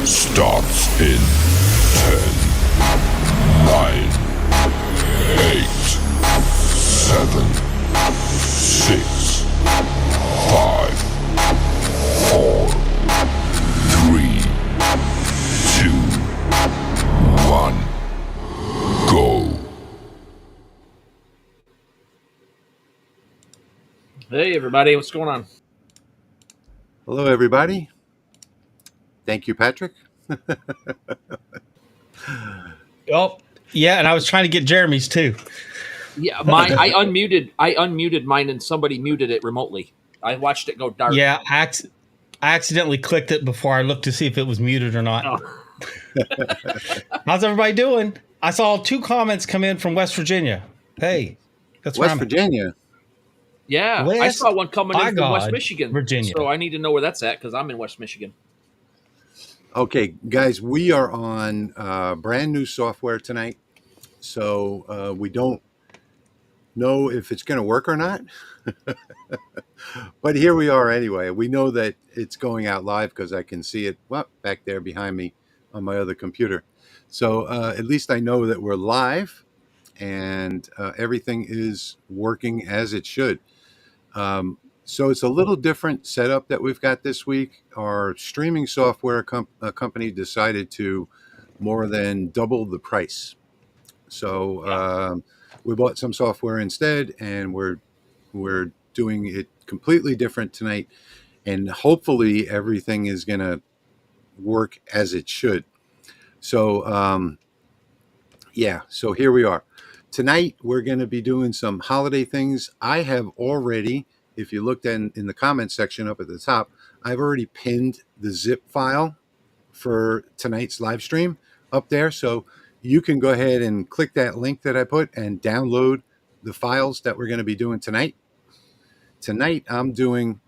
starts in 10, 9, 8, 7, 6, 5, 4, 3, 2, 1, go. Hey everybody, what's going on? Hello, everybody. Thank you, Patrick. Oh, yeah, and I was trying to get Jeremy's too. Yeah, I unmuted mine and somebody muted it remotely. I watched it go dark. Yeah, I accidentally clicked it before I looked to see if it was muted or not. Oh. How's everybody doing? I saw 2 comments come in from West Virginia. Hey, that's West Virginia. Yeah, I West saw one coming in from West God, Michigan, Virginia. so I need to know where that's at because I'm in West Michigan. Okay, guys, we are on brand new software tonight, so we don't know if it's going to work or not. But here we are anyway. We know that it's going out live because I can see it back there behind me on my other computer. So at least I know that we're live and everything is working as it should. So it's a little different setup that we've got this week. Our streaming software company decided to more than double the price. So we bought some software instead, and we're doing it completely different tonight. And hopefully everything is going to work as it should. So so here we are. Tonight we're going to be doing some holiday things. I have already, if you looked in the comments section up at the top, I've already pinned the zip file for tonight's live stream up there. So you can go ahead and click that link that I put and download the files that we're going to be doing tonight. Tonight I'm doing,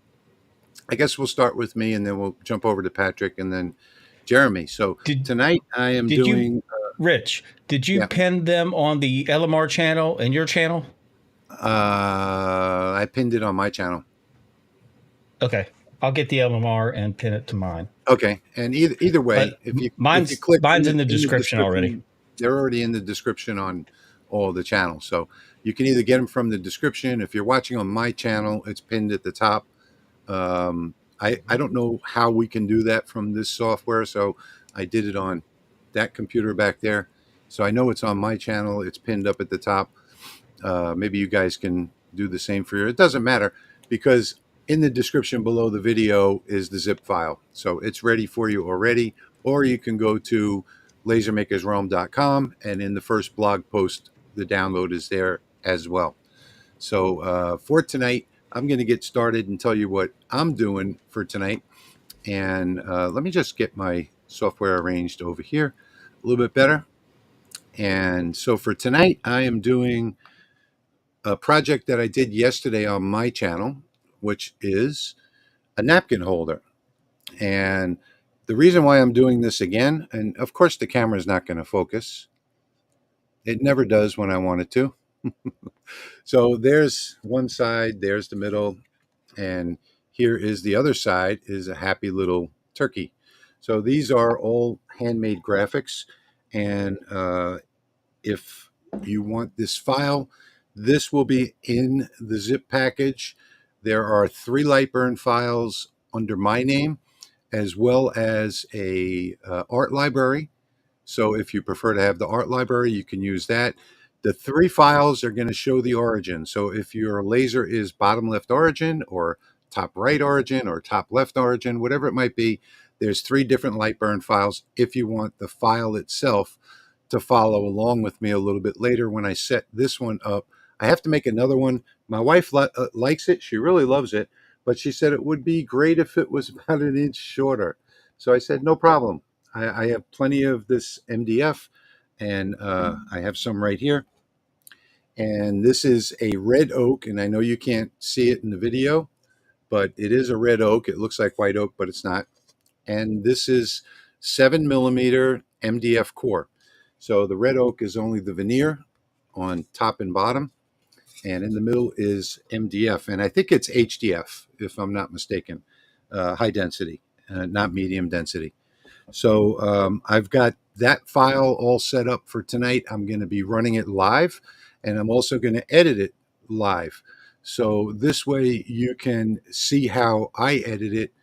I guess we'll start with me and then we'll jump over to Patrick and then Jeremy. So tonight I am doing... Rich, did you pin them on the LMR channel and your channel? I pinned it on my channel. Okay, I'll get the LMR and pin it to mine. Okay, and either way, if you click, mine's in the description already. They're already in the description on all the channels, so you can either get them from the description. If you're watching on my channel, it's pinned at the top. I don't know how we can do that from this software, so I did it on that computer back there. So I know it's on my channel. It's pinned up at the top. Maybe you guys can do the same for your. It doesn't matter because in the description below the video is the zip file. So it's ready for you already. Or you can go to lasermakersrealm.com and in the first blog post, the download is there as well. So for tonight, I'm going to get started and tell you what I'm doing for tonight. And let me just get my software arranged over here a little bit better. And so for tonight, I am doing a project that I did yesterday on my channel, which is a napkin holder. And the reason why I'm doing this again, and of course the camera is not going to focus. It never does when I want it to. So there's one side, there's the middle, and here is the other side is a happy little turkey. So these are all handmade graphics. And if you want this file, this will be in the zip package. There are 3 Lightburn files under my name, as well as a art library. So if you prefer to have the art library, you can use that. The 3 files are going to show the origin. So if your laser is bottom left origin or top right origin or top left origin, whatever it might be, there's 3 different Lightburn files if you want the file itself to follow along with me a little bit later when I set this one up. I have to make another one. My wife likes it. She really loves it. But she said it would be great if it was about 1 inch shorter. So I said, no problem. I have plenty of this MDF, and I have some right here. And this is a red oak, and I know you can't see it in the video, but it is a red oak. It looks like white oak, but it's not. And this is 7mm MDF core. So the red oak is only the veneer on top and bottom, and in the middle is MDF. And I think it's HDF, if I'm not mistaken, high density, not medium density. So I've got that file all set up for tonight. I'm going to be running it live, and I'm also going to edit it live. So this way you can see how I edit it.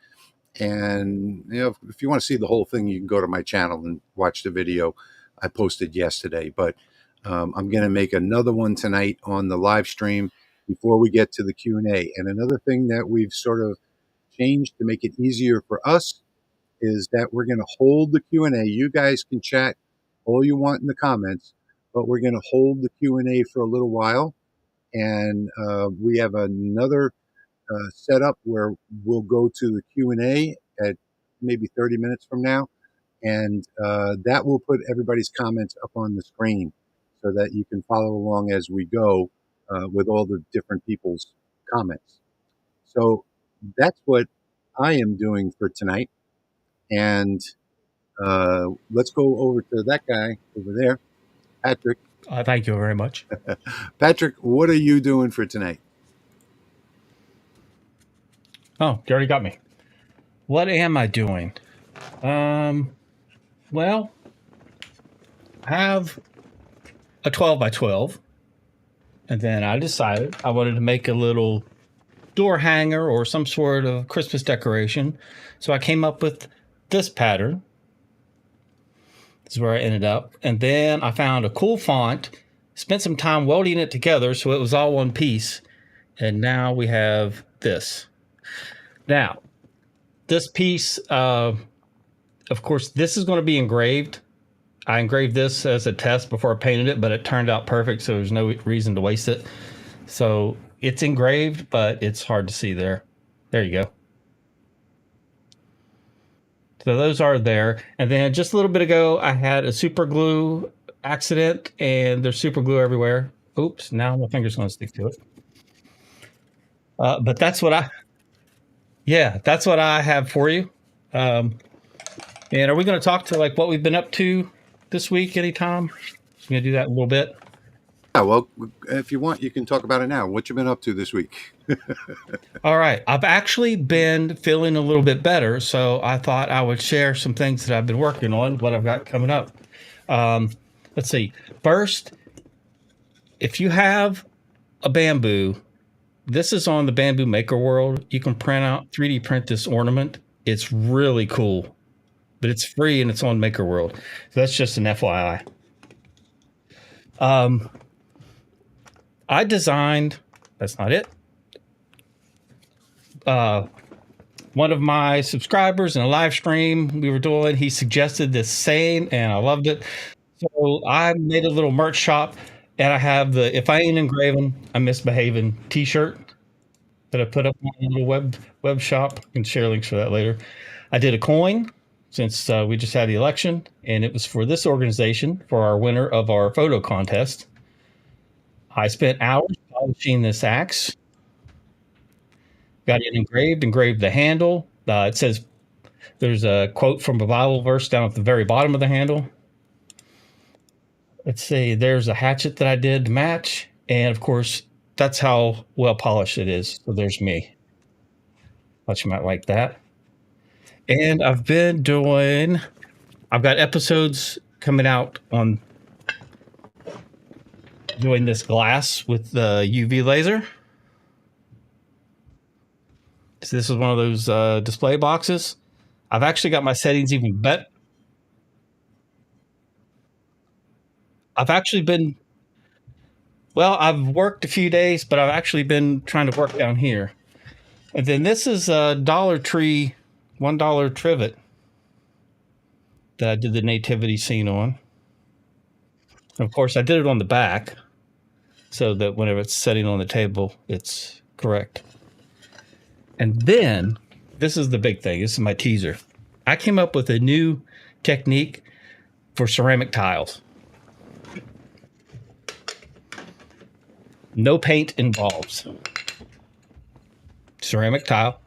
And if you want to see the whole thing, you can go to my channel and watch the video I posted yesterday. But I'm going to make another one tonight on the live stream before we get to the Q&A. And another thing that we've sort of changed to make it easier for us is that we're going to hold the Q&A. You guys can chat all you want in the comments, but we're going to hold the Q&A for a little while. And we have another setup where we'll go to the Q&A at maybe 30 minutes from now. And that will put everybody's comments up on the screen so that you can follow along as we go with all the different people's comments. So that's what I am doing for tonight. And let's go over to that guy over there, Patrick. Thank you very much. Patrick, what are you doing for tonight? Oh, you already got me. What am I doing? Well, I have a 12 by 12, and then I decided I wanted to make a little door hanger or some sort of Christmas decoration. So I came up with this pattern. This is where I ended up. And then I found a cool font, spent some time welding it together so it was all one piece. And now we have this. Now, this piece, of course, this is going to be engraved. I engraved this as a test before I painted it, but it turned out perfect, so there's no reason to waste it. So it's engraved, but it's hard to see there. There you go. So those are there. And then just a little bit ago, I had a super glue accident, and there's super glue everywhere. Oops, now my finger's going to stick to it. But that's what that's what I have for you. And are we going to talk to like what we've been up to this week anytime? I'm going to do that in a little bit. Yeah, well, if you want, you can talk about it now. What you been up to this week? All right. I've actually been feeling a little bit better, so I thought I would share some things that I've been working on, what I've got coming up. Let's see. First, if you have a bamboo, this is on the Bamboo Maker World. You can print out, 3D print this ornament. It's really cool, but it's free and it's on Maker World. So that's just an FYI. I designed, that's not it. One of my subscribers in a live stream we were doing, he suggested this saying and I loved it. So I made a little merch shop, and I have the "If I Ain't Engraving, I'm Misbehaving" t-shirt that I put up on a little web shop. I can share links for that later. I did a coin since we just had the election, and it was for this organization for our winner of our photo contest. I spent hours polishing this axe. Got it engraved the handle. It says there's a quote from a Bible verse down at the very bottom of the handle. Let's see, there's a hatchet that I did to match. And of course, that's how well polished it is. So there's me. Thought you might like that. And I've got episodes coming out on doing this glass with the UV laser. So this is one of those display boxes. I've actually got my settings even better. I've worked a few days, but I've actually been trying to work down here. And then this is a Dollar Tree $1 trivet that I did the nativity scene on. And of course, I did it on the back so that whenever it's sitting on the table, it's correct. And then this is the big thing. This is my teaser. I came up with a new technique for ceramic tiles. No paint involved. Ceramic tile.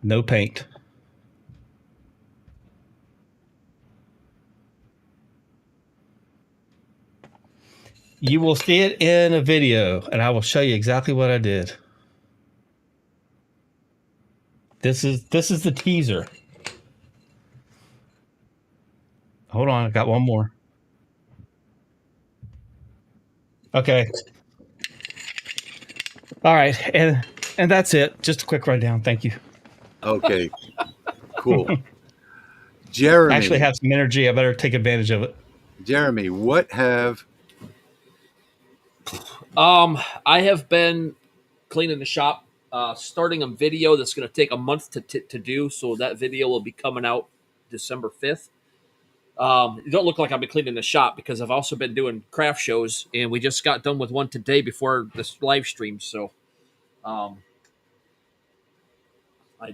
No paint. You will see it in a video, and I will show you exactly what I did. This is the teaser. Hold on, I got one more. Okay. All right, and that's it. Just a quick rundown. Thank you. Okay, cool. I Jeremy, actually have some energy. I better take advantage of it. Jeremy, what have I have been cleaning the shop, starting a video that's going to take a month to do. So that video will be coming out December 5th. It don't look like I've been cleaning the shop because I've also been doing craft shows, and we just got done with one today before this live stream. So, I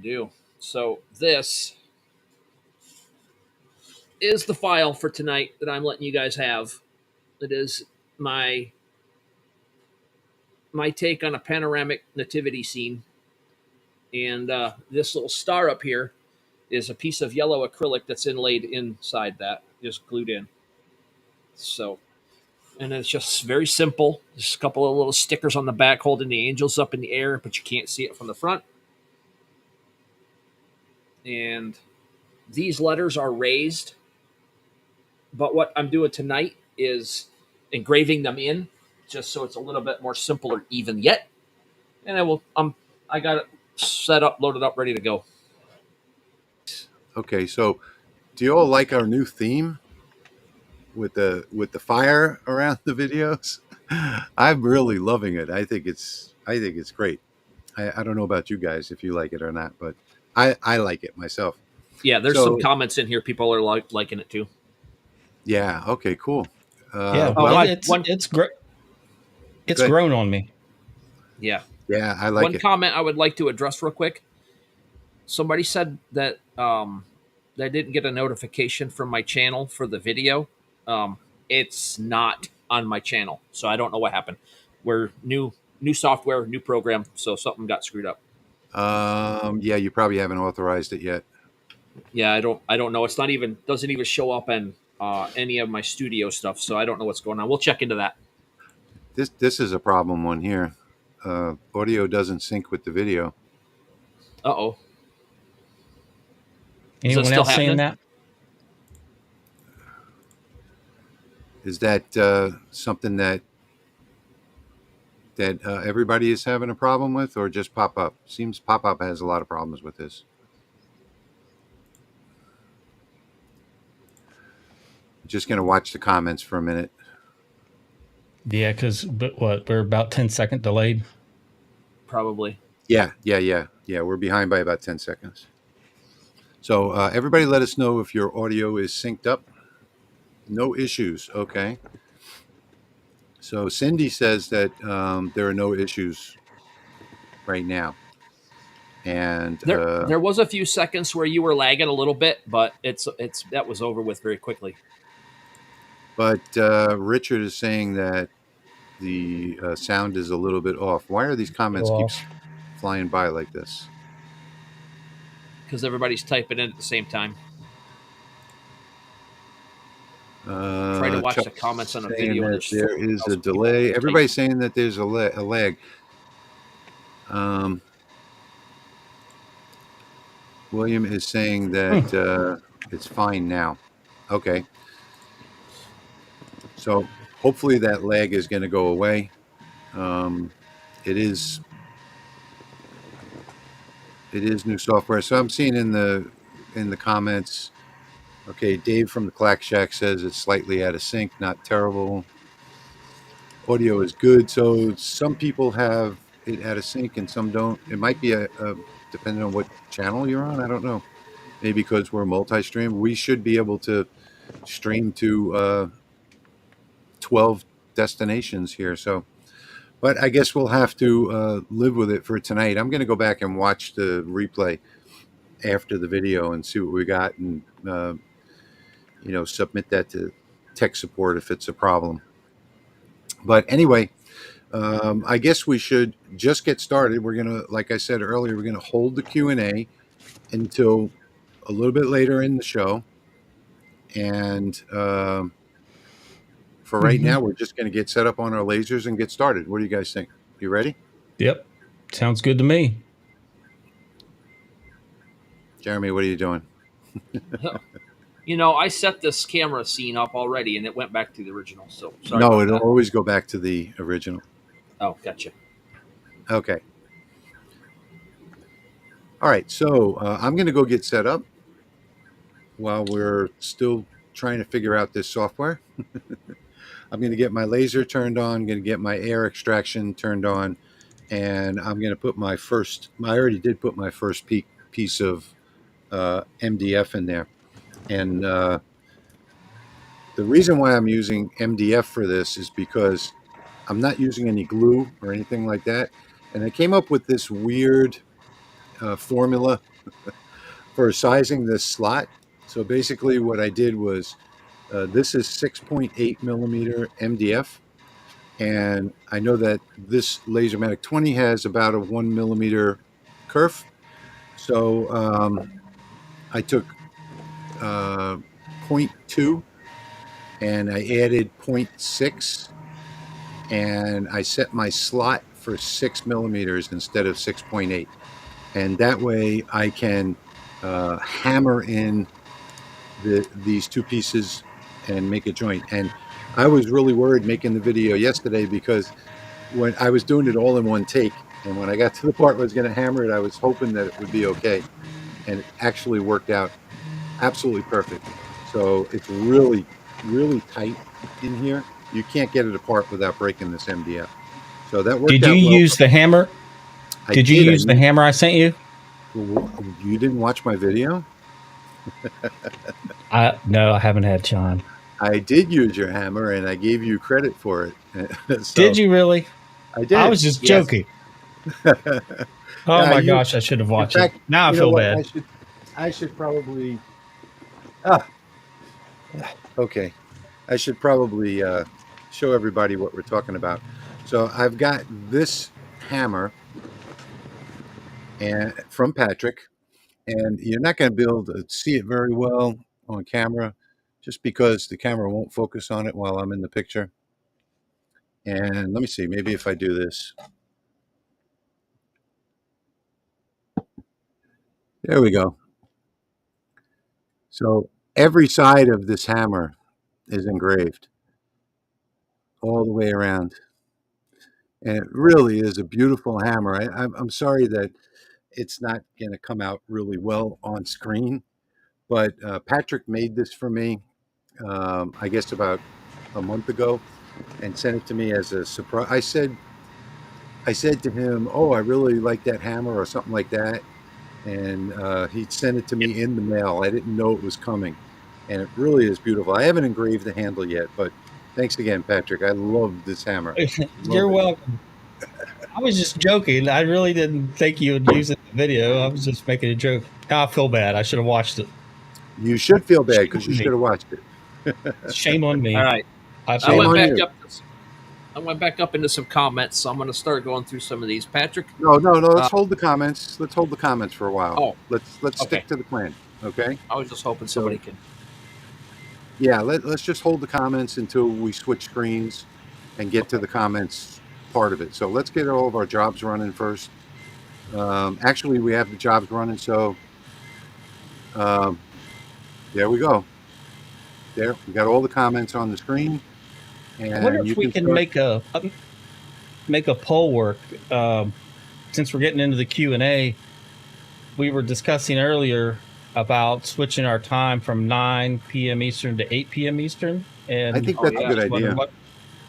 do. So this is the file for tonight that I'm letting you guys have. It is my take on a panoramic nativity scene, and this little star up here is a piece of yellow acrylic that's inlaid inside that, just glued in. So, and it's just very simple. Just a couple of little stickers on the back holding the angels up in the air, but you can't see it from the front. And these letters are raised. But what I'm doing tonight is engraving them in, just so it's a little bit more simple or even yet. And I got it set up, loaded up, ready to go. Okay, so do you all like our new theme with the fire around the videos? I'm really loving it. I think it's great. I don't know about you guys if you like it or not, but I like it myself. Yeah, there's some comments in here. People are liking it too. Yeah. Okay. Cool. Yeah. Well, it's great. It's grown on me. Yeah. Yeah, I like one it. comment I would like to address real quick. Somebody said that they didn't get a notification from my channel for the video. It's not on my channel, so I don't know what happened. We're new software, new program, so something got screwed up. Yeah, you probably haven't authorized it yet. Yeah, I don't know. It's doesn't even show up in any of my studio stuff, so I don't know what's going on. We'll check into that. This is a problem one here. Audio doesn't sync with the video. Uh-oh. Anyone else saying that? Is that something that everybody is having a problem with, or just Pop-Up? Seems Pop-Up has a lot of problems with this. Just going to watch the comments for a minute. Yeah, because we're about 10-second delayed. Probably. Yeah. We're behind by about 10 seconds. So everybody let us know if your audio is synced up. No issues. Okay. So Cindy says that there are no issues right now. And there was a few seconds where you were lagging a little bit, but that was over with very quickly. But Richard is saying that the sound is a little bit off. Why are these comments keep flying by like this? Because everybody's typing in at the same time. Try to watch the comments on a video. There is a delay. Everybody's saying that there's a lag. William is saying that it's fine now. Okay. So hopefully that lag is going to go away. It is new software. So I'm seeing in the comments. Okay, Dave from the Clack Shack says it's slightly out of sync, not terrible. Audio is good. So some people have it out of sync and some don't. It might be depending on what channel you're on. I don't know. Maybe because we're multi-stream. We should be able to stream to 12 destinations here. So, but I guess we'll have to live with it for tonight. I'm going to go back and watch the replay after the video and see what we got, and submit that to tech support if it's a problem. But anyway, I guess we should just get started. We're going to, like I said earlier, we're going to hold the Q&A until a little bit later in the show. And for right now, we're just going to get set up on our lasers and get started. What do you guys think? You ready? Yep. Sounds good to me. Jeremy, what are you doing? You know, I set this camera scene up already, and it went back to the original. So sorry No, about it'll that. always go back to the original. Oh, gotcha. Okay. All right. So I'm going to go get set up while we're still trying to figure out this software. I'm going to get my laser turned on, going to get my air extraction turned on, and I'm going to put my first, I already did put my first piece of MDF in there. And the reason why I'm using MDF for this is because I'm not using any glue or anything like that. And I came up with this weird formula for sizing this slot. So basically what I did was this is 6.8 millimeter MDF. And I know that this Lasermatic 20 has about a 1 millimeter kerf. So I took 0.2 and I added 0.6 and I set my slot for 6 millimeters instead of 6.8. And that way I can hammer in these two pieces and make a joint. And I was really worried making the video yesterday because when I was doing it all in one take, and when I got to the part where I was going to hammer it, I was hoping that it would be okay. And it actually worked out absolutely perfect. So it's really, really tight in here. You can't get it apart without breaking this MDF. So that worked Did you out well. use the hammer? Did you use the hammer I sent you? You didn't watch my video? No, I haven't had time. I did use your hammer, and I gave you credit for it. So, did you really? I did. I was just joking. Oh Yeah, my gosh, I should have watched it. Now I feel bad. I should probably. Okay, I should probably show everybody what we're talking about. So I've got this hammer, and from Patrick, and you're not going to be able to see it very well on camera, just because the camera won't focus on it while I'm in the picture. And let me see, maybe if I do this. There we go. So every side of this hammer is engraved all the way around. And it really is a beautiful hammer. I'm sorry that it's not going to come out really well on screen, but Patrick made this for me, I guess about a month ago, and sent it to me as a surprise. I said to him, "Oh, I really like that hammer," or something like that, and he sent it to me in the mail. I didn't know it was coming, and it really is beautiful. I haven't engraved the handle yet, but thanks again, Patrick. I love this hammer. You're welcome. I was just joking. I really didn't think you would use it in the video. I was just making a joke. Now I feel bad. I should have watched it. You should feel bad because you should have watched it. Shame on me. All right. I went back up into some comments, so I'm going to start going through some of these. Patrick? No. Let's hold the comments. Let's hold the comments for a while. Oh, let's stick to the plan. Okay. I was just hoping somebody can. Yeah, let's just hold the comments until we switch screens and get to the comments part of it. So let's get all of our jobs running first. Actually, we have the jobs running, so there we go. There, we got all the comments on the screen. And I wonder if we can make a poll work. Since we're getting into the Q&A, we were discussing earlier about switching our time from 9 p.m. Eastern to 8 p.m. Eastern. And I think that's a good idea. What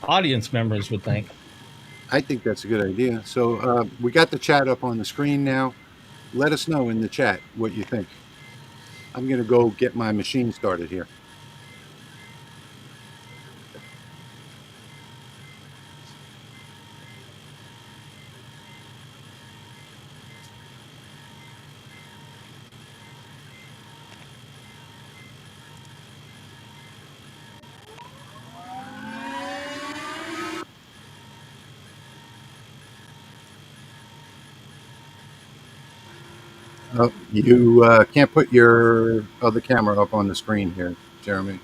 audience members would think. I think that's a good idea. So we got the chat up on the screen now. Let us know in the chat what you think. I'm going to go get my machine started here. Oh, you can't put your other camera up on the screen here, Jeremy.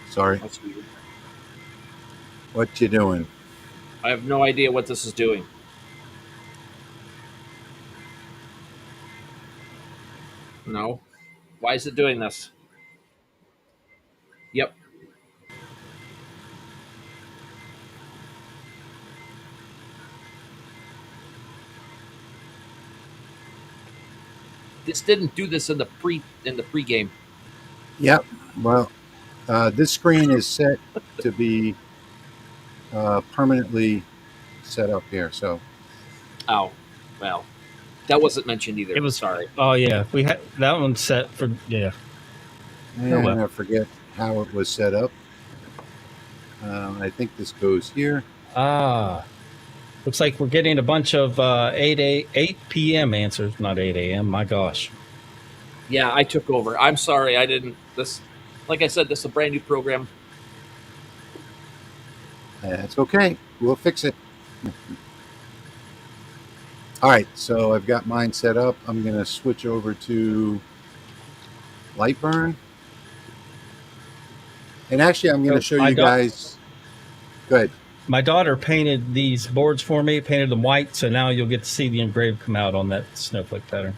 Sorry. That's weird. What you doing? I have no idea what this is doing. No. Why is it doing this? Yep. This didn't do this in the pregame. Yep. Well, this screen is set to be permanently set up here. So Oh, well, that wasn't mentioned either. It was. Sorry. Oh yeah, we had that one set for yeah. Oh well. and I forget how it was set up. I think this goes here. Ah, looks like we're getting a bunch of 8 p.m. answers, not 8 a.m. My gosh. Yeah, I took over. I'm sorry. I didn't. This, like I said, this is a brand new program. It's okay. We'll fix it. All right. So I've got mine set up. I'm going to switch over to Lightburn. And actually, I'm going to show you guys. Go ahead. My daughter painted these boards for me, painted them white, so now you'll get to see the engraved come out on that snowflake pattern.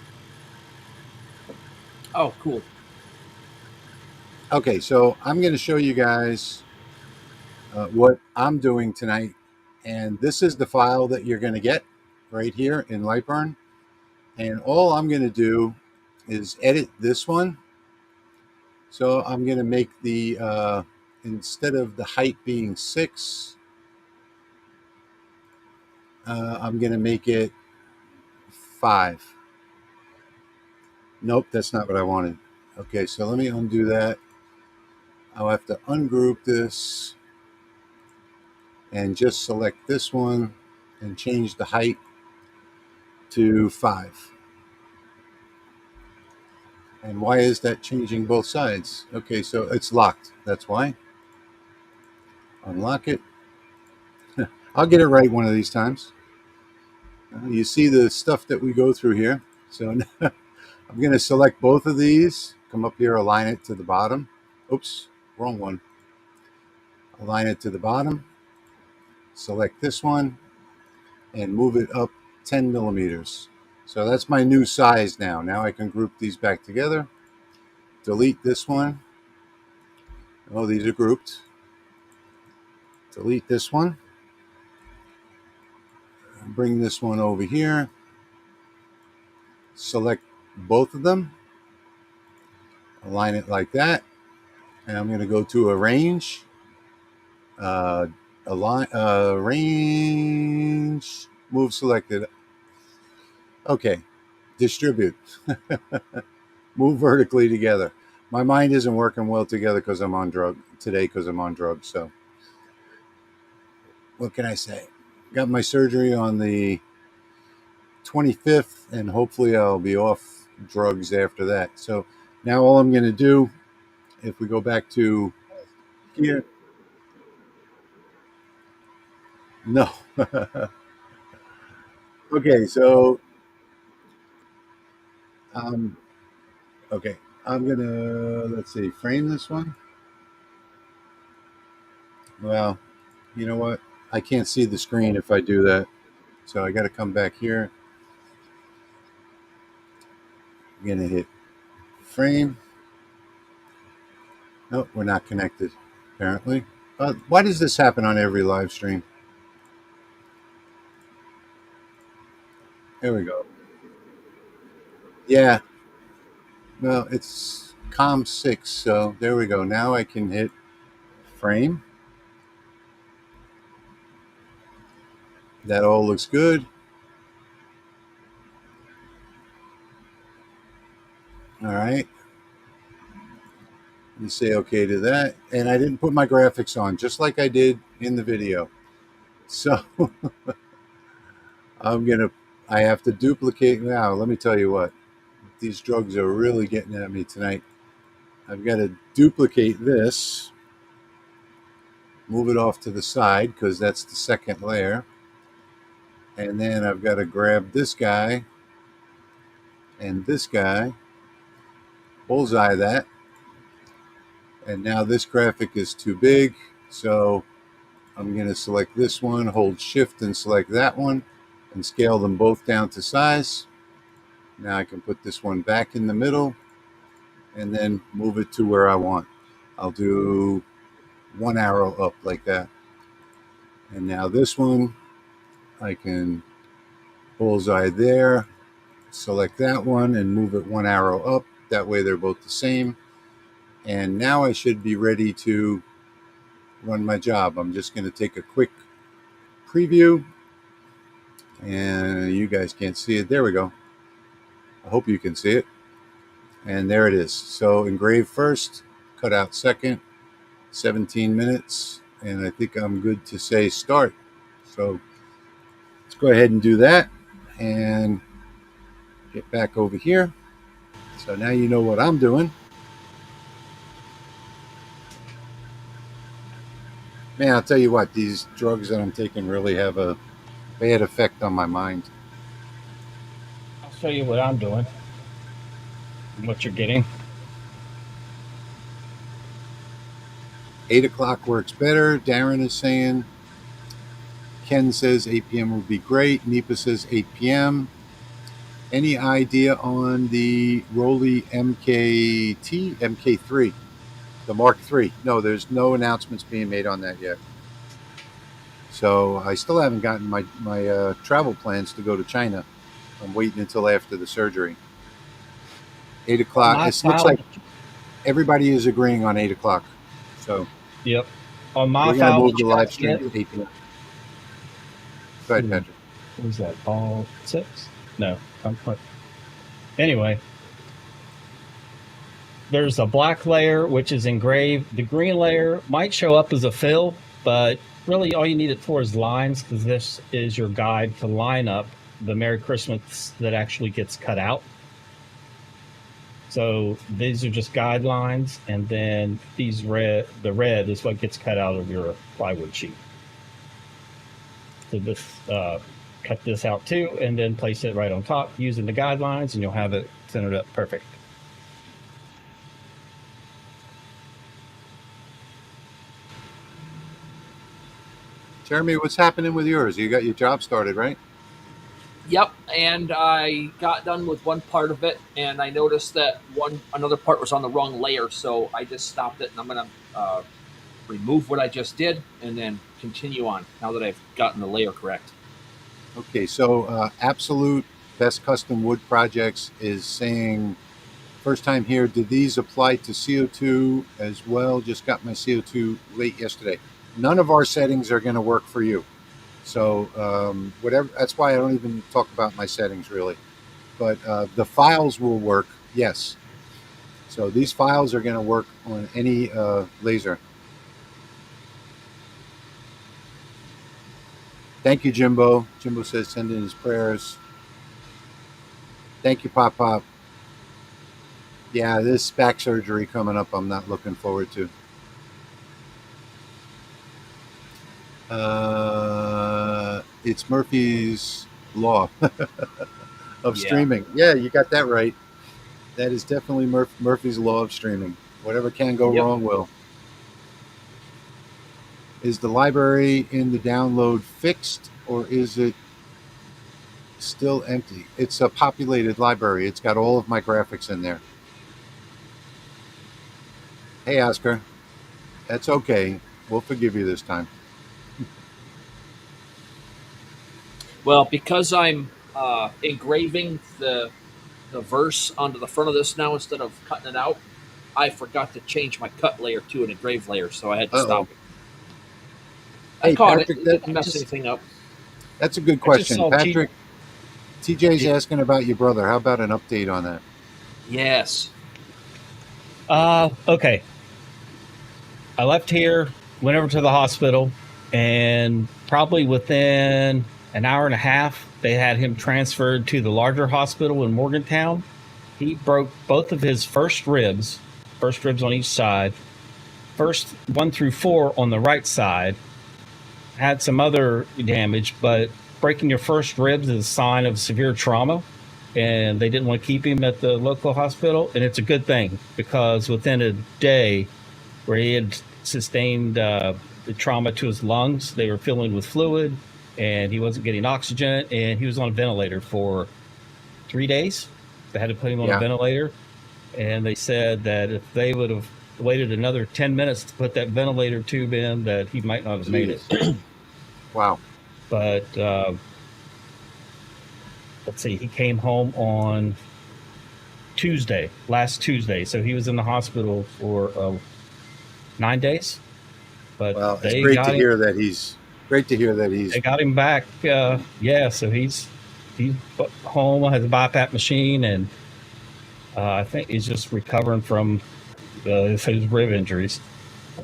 Oh, cool. Okay, so I'm going to show you guys what I'm doing tonight. And this is the file that you're going to get right here in Lightburn. And all I'm going to do is edit this one. So I'm going to make the, instead of the height being 6, I'm going to make it 5. Nope, that's not what I wanted. Okay, so let me undo that. I'll have to ungroup this and just select this one and change the height to 5. And why is that changing both sides? Okay, so it's locked. That's why. Unlock it. I'll get it right one of these times. You see the stuff that we go through here. So I'm going to select both of these. Come up here, align it to the bottom. Oops, wrong one. Align it to the bottom. Select this one and move it up 10 millimeters. So that's my new size now. Now I can group these back together. Delete this one. Oh, these are grouped. Delete this one. Bring this one over here. Select both of them. Align it like that. And I'm going to go to Arrange. Range. Move selected. Okay. Distribute. Move vertically together. My mind isn't working well together because I'm on drugs. So what can I say? Got my surgery on the 25th, and hopefully I'll be off drugs after that. So now all I'm going to do, if we go back to here, no. Okay, so okay, I'm gonna, let's see, frame this one. Well, you know what? I can't see the screen if I do that, so I got to come back here. I'm gonna hit frame. Nope, we're not connected, apparently. Why does this happen on every live stream? There we go. Yeah, well, it's COM6, so there we go. Now I can hit frame. That all looks good. All right. You say okay to that. And I didn't put my graphics on, just like I did in the video. So I have to duplicate now. Let me tell you what, these drugs are really getting at me tonight. I've got to duplicate this, move it off to the side because that's the second layer. And then I've got to grab this guy and this guy, bullseye that. And now this graphic is too big. So I'm going to select this one, hold shift and select that one, and scale them both down to size. Now I can put this one back in the middle and then move it to where I want. I'll do one arrow up like that. And now this one, I can bullseye there, select that one and move it one arrow up. That way they're both the same. And now I should be ready to run my job. I'm just going to take a quick preview, and you guys can't see it. There we go. I hope you can see it. And there it is. So engrave first, cut out second, 17 minutes, and I think I'm good to say start. So let's go ahead and do that and get back over here. So now you know what I'm doing. Man, I'll tell you what, these drugs that I'm taking really have a bad effect on my mind. I'll show you what I'm doing, what you're getting. 8 o'clock works better. Darren is saying. Ken says 8 p.m. would be great. Nipa says 8 p.m. Any idea on the Rolly MK3, the Mark III? No, there's no announcements being made on that yet. So I still haven't gotten my travel plans to go to China. I'm waiting until after the surgery. 8 o'clock. It looks like everybody is agreeing on 8 o'clock. So yep. On my we're going to move the live stream to 8 p.m. Go ahead, Patrick. What was that? All 6? No. Anyway, there's a black layer which is engraved. The green layer might show up as a fill, but really all you need it for is lines, because this is your guide to line up the Merry Christmas that actually gets cut out. So these are just guidelines, and then the red is what gets cut out of your plywood sheet. So just cut this out too, and then place it right on top using the guidelines, and you'll have it centered up perfect. Jeremy, what's happening with yours? You got your job started, right? Yep, and I got done with one part of it, and I noticed that another part was on the wrong layer, so I just stopped it, and I'm going to remove what I just did and then continue on now that I've gotten the layer correct. Okay, so Absolute Best Custom Wood Projects is saying, first time here, did these apply to CO2 as well? Just got my CO2 late yesterday. None of our settings are going to work for you. So whatever, that's why I don't even talk about my settings really. But the files will work, yes. So these files are going to work on any laser. Thank you, Jimbo. Jimbo says send in his prayers. Thank you, Pop Pop. Yeah, this back surgery coming up, I'm not looking forward to. It's Murphy's Law of streaming. Yeah, you got that right. That is definitely Murphy's Law of streaming. Whatever can go wrong will. Is the library in the download fixed, or is it still empty? It's a populated library. It's got all of my graphics in there. Hey, Oscar. That's okay. We'll forgive you this time. Well, because I'm engraving the verse onto the front of this now instead of cutting it out, I forgot to change my cut layer to an engraved layer, so I had to stop it. I caught Patrick, it. It didn't mess anything up. That's a good question. Patrick, TJ's asking about your brother. How about an update on that? Yes. Okay. I left here, went over to the hospital, and probably within an hour and a half, they had him transferred to the larger hospital in Morgantown. He broke both of his first ribs on each side, first 1 through 4 on the right side. Had some other damage, but breaking your first ribs is a sign of severe trauma, and they didn't want to keep him at the local hospital. And it's a good thing, because within a day where he had sustained the trauma to his lungs. They were filling with fluid, and he wasn't getting oxygen, and he was on a ventilator for 3 days. They had to put him on a ventilator, and they said that if they would have waited another 10 minutes to put that ventilator tube in, that he might not have made it. Wow. But let's see, he came home on last Tuesday. So he was in the hospital for 9 days. But well, it's great to hear that he's. They got him back. So he's home, has a BiPAP machine, and I think he's just recovering from his rib injuries.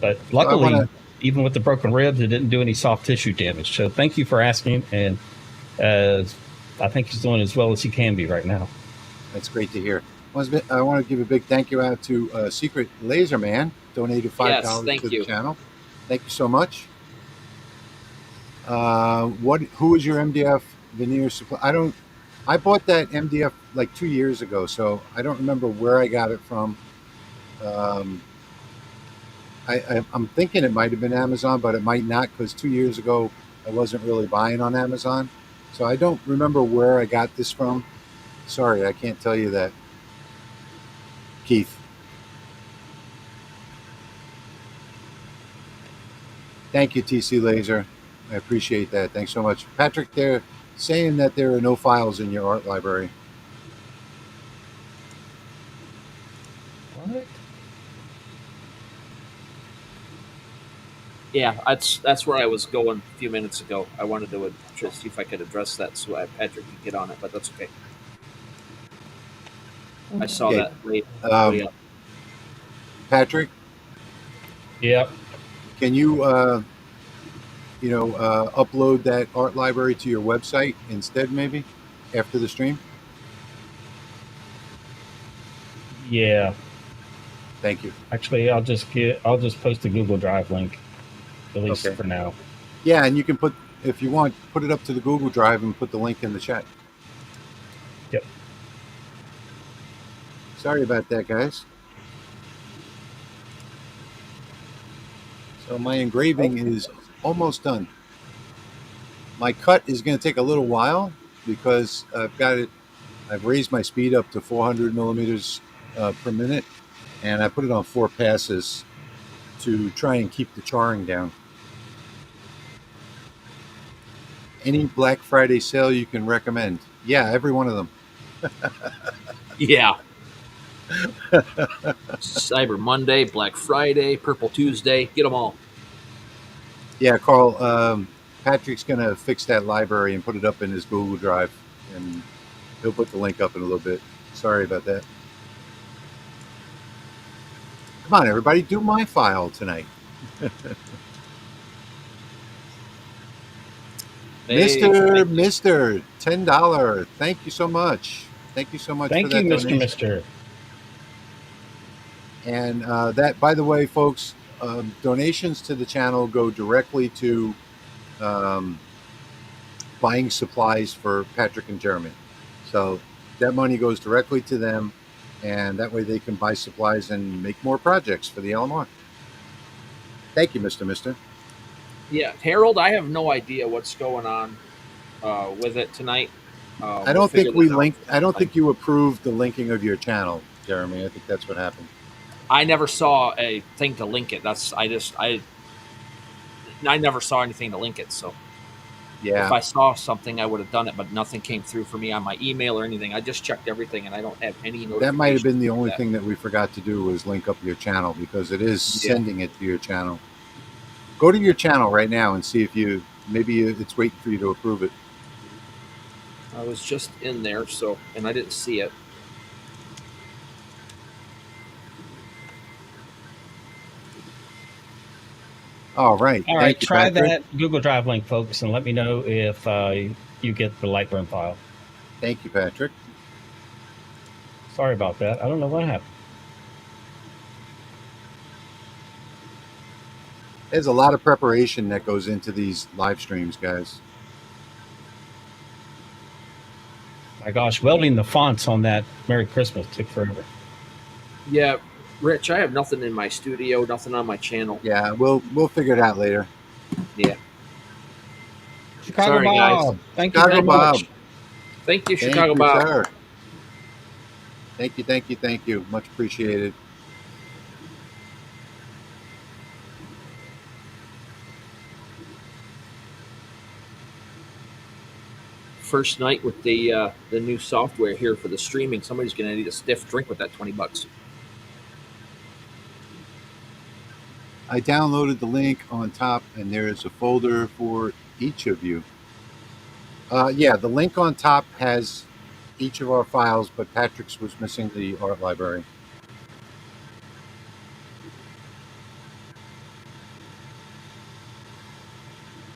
But luckily, even with the broken ribs, it didn't do any soft tissue damage. So thank you for asking, and I think he's doing as well as he can be right now. That's great to hear. I want to give a big thank you out to Secret Laser Man, donated $5 to the channel. Thank you so much. Who is your MDF veneer supply? I bought that MDF like 2 years ago, so I don't remember where I got it from. I'm thinking it might have been Amazon, but it might not, because 2 years ago I wasn't really buying on Amazon. So I don't remember where I got this from. Sorry, I can't tell you that. Keith. Thank you, TC Laser. I appreciate that. Thanks so much. Patrick, they're saying that there are no files in your art library. What? Yeah, that's where I was going a few minutes ago. I wanted to just see if I could address that so Patrick could get on it, but that's okay. I saw that way up. Patrick? Yep. Can you, upload that art library to your website instead, maybe, after the stream? Yeah. Thank you. Actually, I'll just post a Google Drive link, at least for now. Yeah, and you can if you want, put it up to the Google Drive and put the link in the chat. Yep. Sorry about that, guys. So my engraving is almost done. My cut is going to take a little while because I've raised my speed up to 400 millimeters per minute, and I put it on 4 passes to try and keep the charring down. Any Black Friday sale you can recommend? Yeah, every one of them. Yeah. Cyber Monday, Black Friday, Purple Tuesday, get them all. Yeah, Carl, Patrick's going to fix that library and put it up in his Google Drive, and he'll put the link up in a little bit. Sorry about that. Come on, everybody, do my file tonight. Mr. $10. Thank you so much. Thank you so much for that donation. Thank you, Mr. And that, by the way, folks, donations to the channel go directly to buying supplies for Patrick and Jeremy. So that money goes directly to them, and that way they can buy supplies and make more projects for the LMR. Thank you, Mr. Yeah, Harold, I have no idea what's going on with it tonight. I don't think we linked. I don't think you approved the linking of your channel, Jeremy. I think that's what happened. I never saw a thing to link it. I never saw anything to link it. So yeah, if I saw something, I would have done it, but nothing came through for me on my email or anything. I just checked everything, and I don't have any notifications. That might have been the only thing that we forgot to do was link up your channel, because it is sending it to your channel. Go to your channel right now and see if maybe it's waiting for you to approve it. I was just in there, and I didn't see it. All right. Try that Google Drive link, folks, and let me know if you get the Lightroom file. Thank you, Patrick. Sorry about that. I don't know what happened. There's a lot of preparation that goes into these live streams, guys. My gosh, welding the fonts on that Merry Christmas took forever. Yeah, Rich, I have nothing in my studio, nothing on my channel. Yeah, we'll figure it out later. Yeah. Chicago Sorry, guys. Bob. Thank you Chicago very Bob. much. Thank you, Thank Chicago you, Bob. sir. Thank you, thank you, thank you. Much appreciated. First night with the new software here for the streaming. Somebody's going to need a stiff drink with that $20. I downloaded the link on top, and there is a folder for each of you. Yeah, the link on top has each of our files, but Patrick's was missing the art library.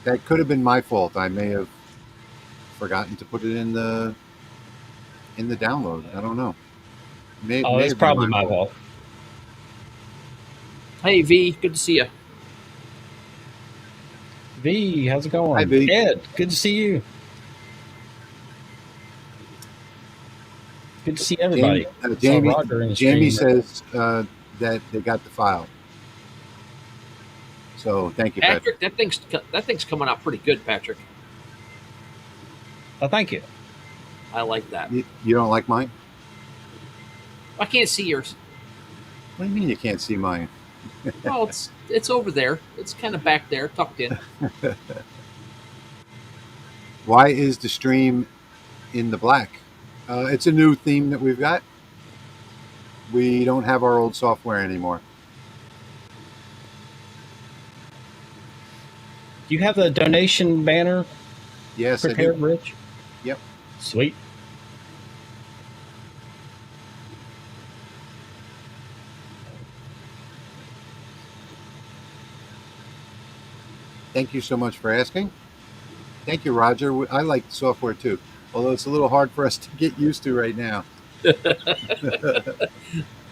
That could have been my fault. I may have forgotten to put it in the download. I don't know. May That's have been probably my fault. Hey, V, good to see you. V, how's it going? Hi, V. Ed, good to see you. Good to see everybody. Jamie says that they got the file. So thank you, Patrick. That thing's coming out pretty good, Patrick. Oh, thank you. I like that. You don't like mine? I can't see yours. What do you mean you can't see mine? Oh, it's over there. It's kind of back there, tucked in. Why is the stream in the black? It's a new theme that we've got. We don't have our old software anymore. Do you have the donation banner? Yes, prepared, I do. Rich? Yep. Sweet. Thank you so much for asking. Thank you, Roger. I like the software too, although it's a little hard for us to get used to right now.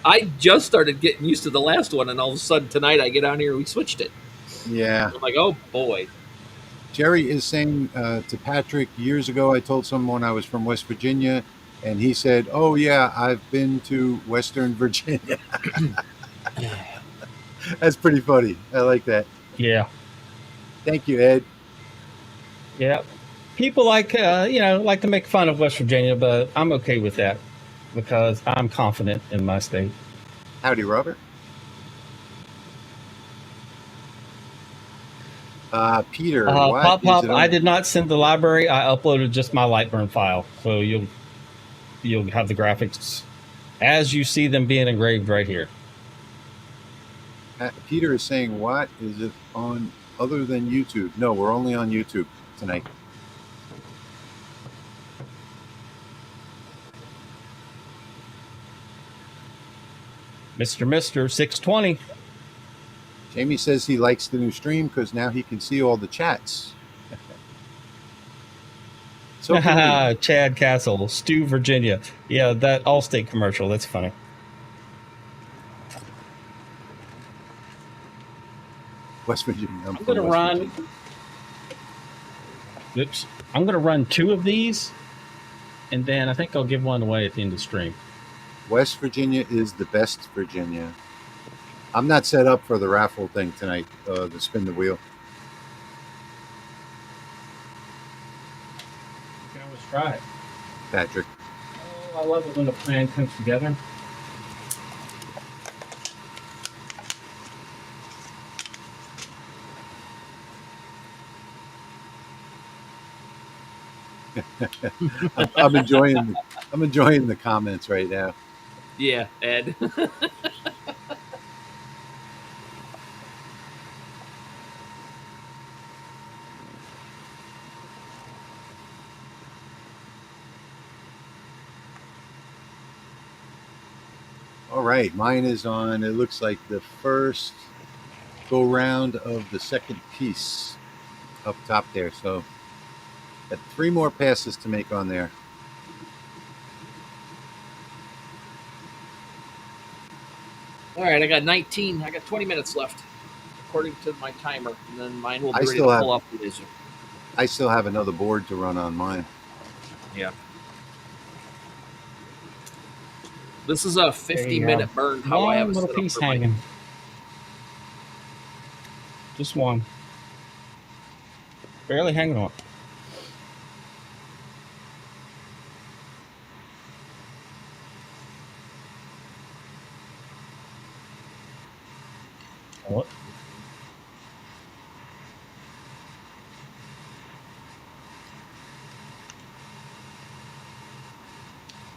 I just started getting used to the last one, and all of a sudden tonight I get on here and we switched it. Yeah. I'm like, oh boy. Jerry is saying to Patrick, years ago I told someone I was from West Virginia, and he said, oh yeah, I've been to Western Virginia. That's pretty funny. I like that. Yeah. Thank you, Ed. Yeah. People like to make fun of West Virginia, but I'm okay with that because I'm confident in my state. Howdy, Robert. Peter, Pop, I did not send the library. I uploaded just my Lightburn file, so you'll have the graphics as you see them being engraved right here. Peter is saying, what is it on other than YouTube? No, we're only on YouTube tonight. Mr. 620. Jamie says he likes the new stream because now he can see all the chats. So Chad Castle, Stu, Virginia. Yeah, that Allstate commercial. That's funny. West Virginia. I'm going to run. Oops. I'm going to run 2 of these, and then I think I'll give one away at the end of the stream. West Virginia is the best Virginia. I'm not set up for the raffle thing tonight, the spin the wheel. You can always try it. Patrick. Oh, I love it when the plan comes together. I'm enjoying the comments right now. Yeah, Ed. All right, mine is on, it looks like the first go round of the second piece up top there. So got 3 more passes to make on there. All right, I got 19. I got 20 minutes left, according to my timer, and then mine will be ready to pull off the laser. I still have another board to run on mine. Yeah. This is a 50-minute burn. How I have a little piece hanging. Just one. Barely hanging on. What?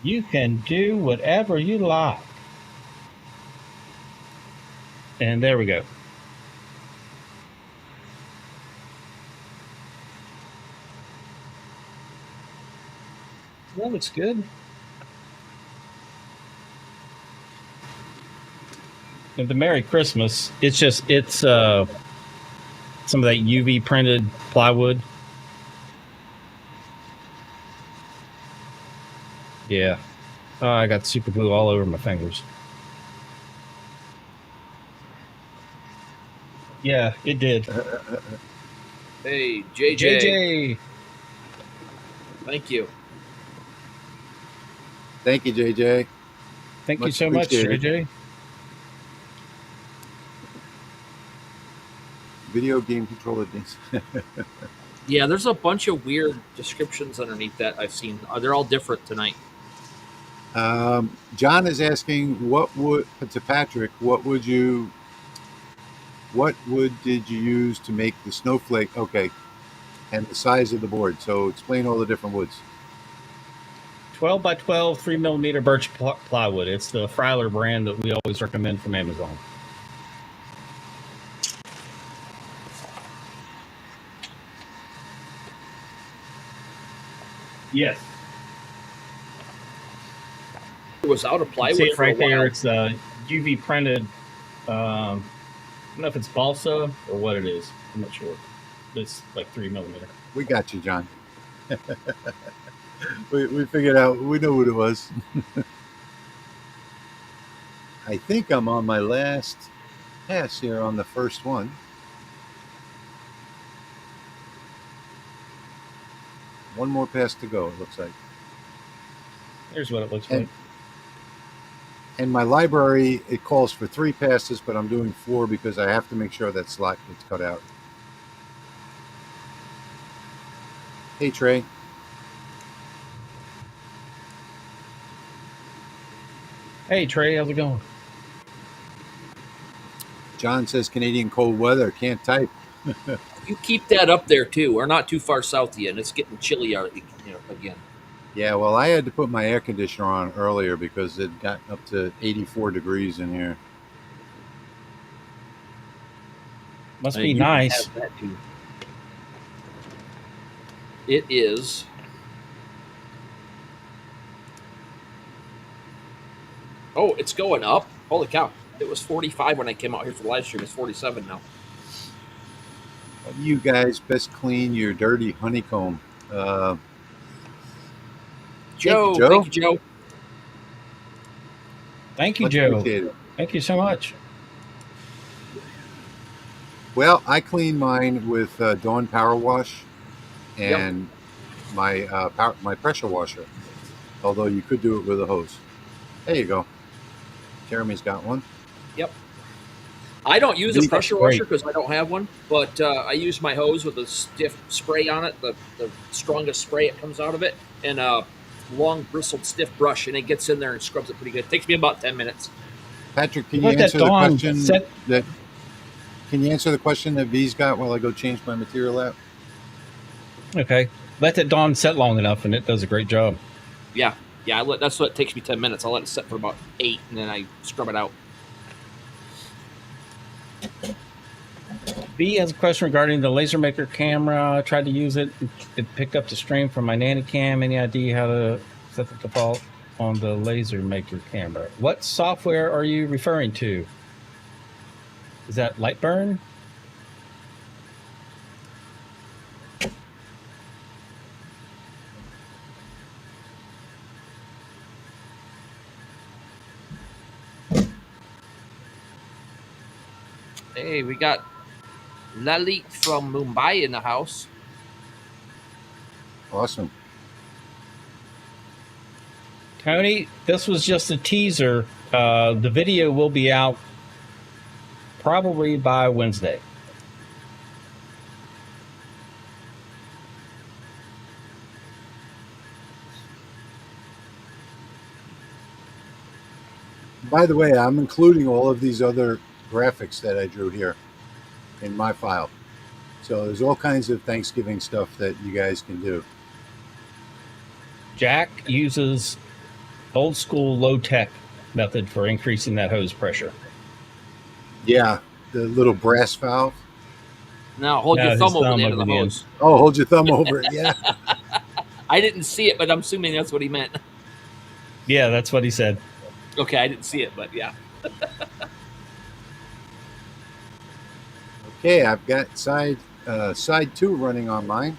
You can do whatever you like. And there we go. That looks good. And the Merry Christmas, it's some of that UV printed plywood. Yeah. Oh, I got super glue all over my fingers. Yeah, it did. Hey, JJ. JJ. Thank you. Thank you, JJ. Thank you Much so much, appreciated. JJ. Video game controller things. Yeah, there's a bunch of weird descriptions underneath that I've seen. They're all different tonight. John is asking, to Patrick, what did you use to make the snowflake? Okay, and the size of the board. So explain all the different woods. 12 by 12, 3mm birch plywood. It's the Freiler brand that we always recommend from Amazon. Yes. It was out of plywood See it for right a while. there. It's UV printed. I don't know if it's balsa or what it is. I'm not sure. It's like 3mm. We got you, John. we figured out. We know what it was. I think I'm on my last pass here on the first one. One more pass to go, it looks like. Here's what it looks like. And my library, it calls for 3 passes, but I'm doing 4 because I have to make sure that slot gets cut out. Hey, Trey. Hey, Trey, how's it going? John says Canadian cold weather, can't type. You keep that up there too. We're not too far south yet, and it's getting chilly out again. Yeah, well, I had to put my air conditioner on earlier because it got up to 84 degrees in here. Must be nice. It is. Oh, it's going up. Holy cow. It was 45 when I came out here for the live stream. It's 47 now. You guys best clean your dirty honeycomb. Joe. Thank you, Joe. Thank you, Joe. Thank you so much. Well, I clean mine with Dawn Power Wash and my pressure washer. Although you could do it with a hose. There you go. Jeremy's got one. Yep. I don't use a pressure washer because I don't have one, but I use my hose with a stiff spray on it, the strongest spray that comes out of it, and a long bristled stiff brush, and it gets in there and scrubs it pretty good. It takes me about 10 minutes. Patrick, can you answer the question Can you answer the question that V's got while I go change my material out? Okay. Let that Dawn set long enough, and it does a great job. Yeah. That's what it takes me 10 minutes. I'll let it set for about 8, and then I scrub it out. B has a question regarding the LaserMaker camera. I tried to use it. It picked up the stream from my nanny cam. Any idea how to set the default on the LaserMaker camera? What software are you referring to? Is that Lightburn? Hey, we got Lalit from Mumbai in the house. Awesome. Tony, this was just a teaser. The video will be out probably by Wednesday. By the way, I'm including all of these other graphics that I drew here in my file. So there's all kinds of Thanksgiving stuff that you guys can do. Jack uses old school low tech method for increasing that hose pressure. Yeah, the little brass valve. Now hold No, your his thumb over thumb the end of over the the end. hose. Oh, hold your thumb over it. Yeah. I didn't see it, but I'm assuming that's what he meant. Yeah, that's what he said. Okay, I didn't see it, but yeah. Okay, I've got side 2 running on mine.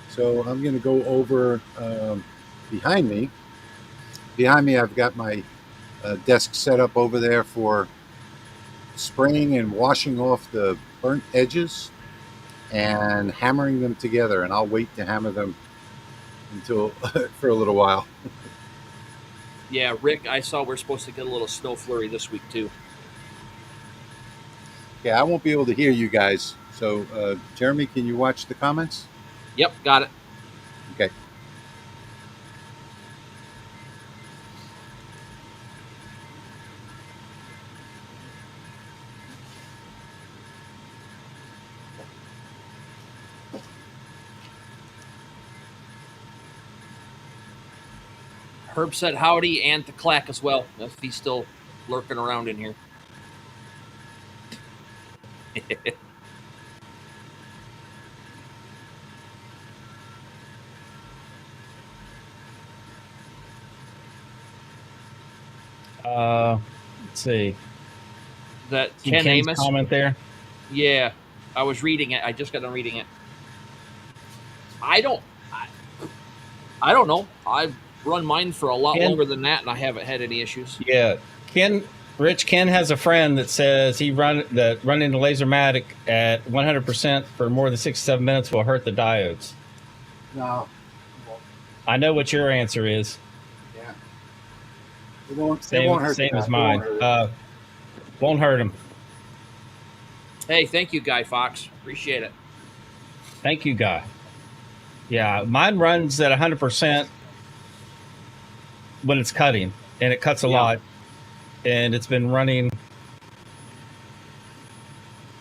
So I'm going to go over behind me. Behind me, I've got my desk set up over there for spraying and washing off the burnt edges and hammering them together. And I'll wait to hammer them until for a little while. Yeah, Rick, I saw we're supposed to get a little snow flurry this week too. Okay, I won't be able to hear you guys. So, Jeremy, can you watch the comments? Yep, got it. Okay. Herb said howdy and to Clack as well, if he's still lurking around in here. Let's see. That See Ken Ken's Amos comment there. Yeah, I was reading it. I just got done reading it. I don't know. I've run mine for a lot longer than that, and I haven't had any issues. Yeah, Ken has a friend that says running the Lasermatic at 100% for more than 6 to 7 minutes will hurt the diodes. No. I know what your answer is. Yeah. It won't hurt. Same as mine. Won't hurt them. Hey, thank you, Guy Fox. Appreciate it. Thank you, Guy. Yeah, mine runs at 100% when it's cutting, and it cuts a lot. And it's been running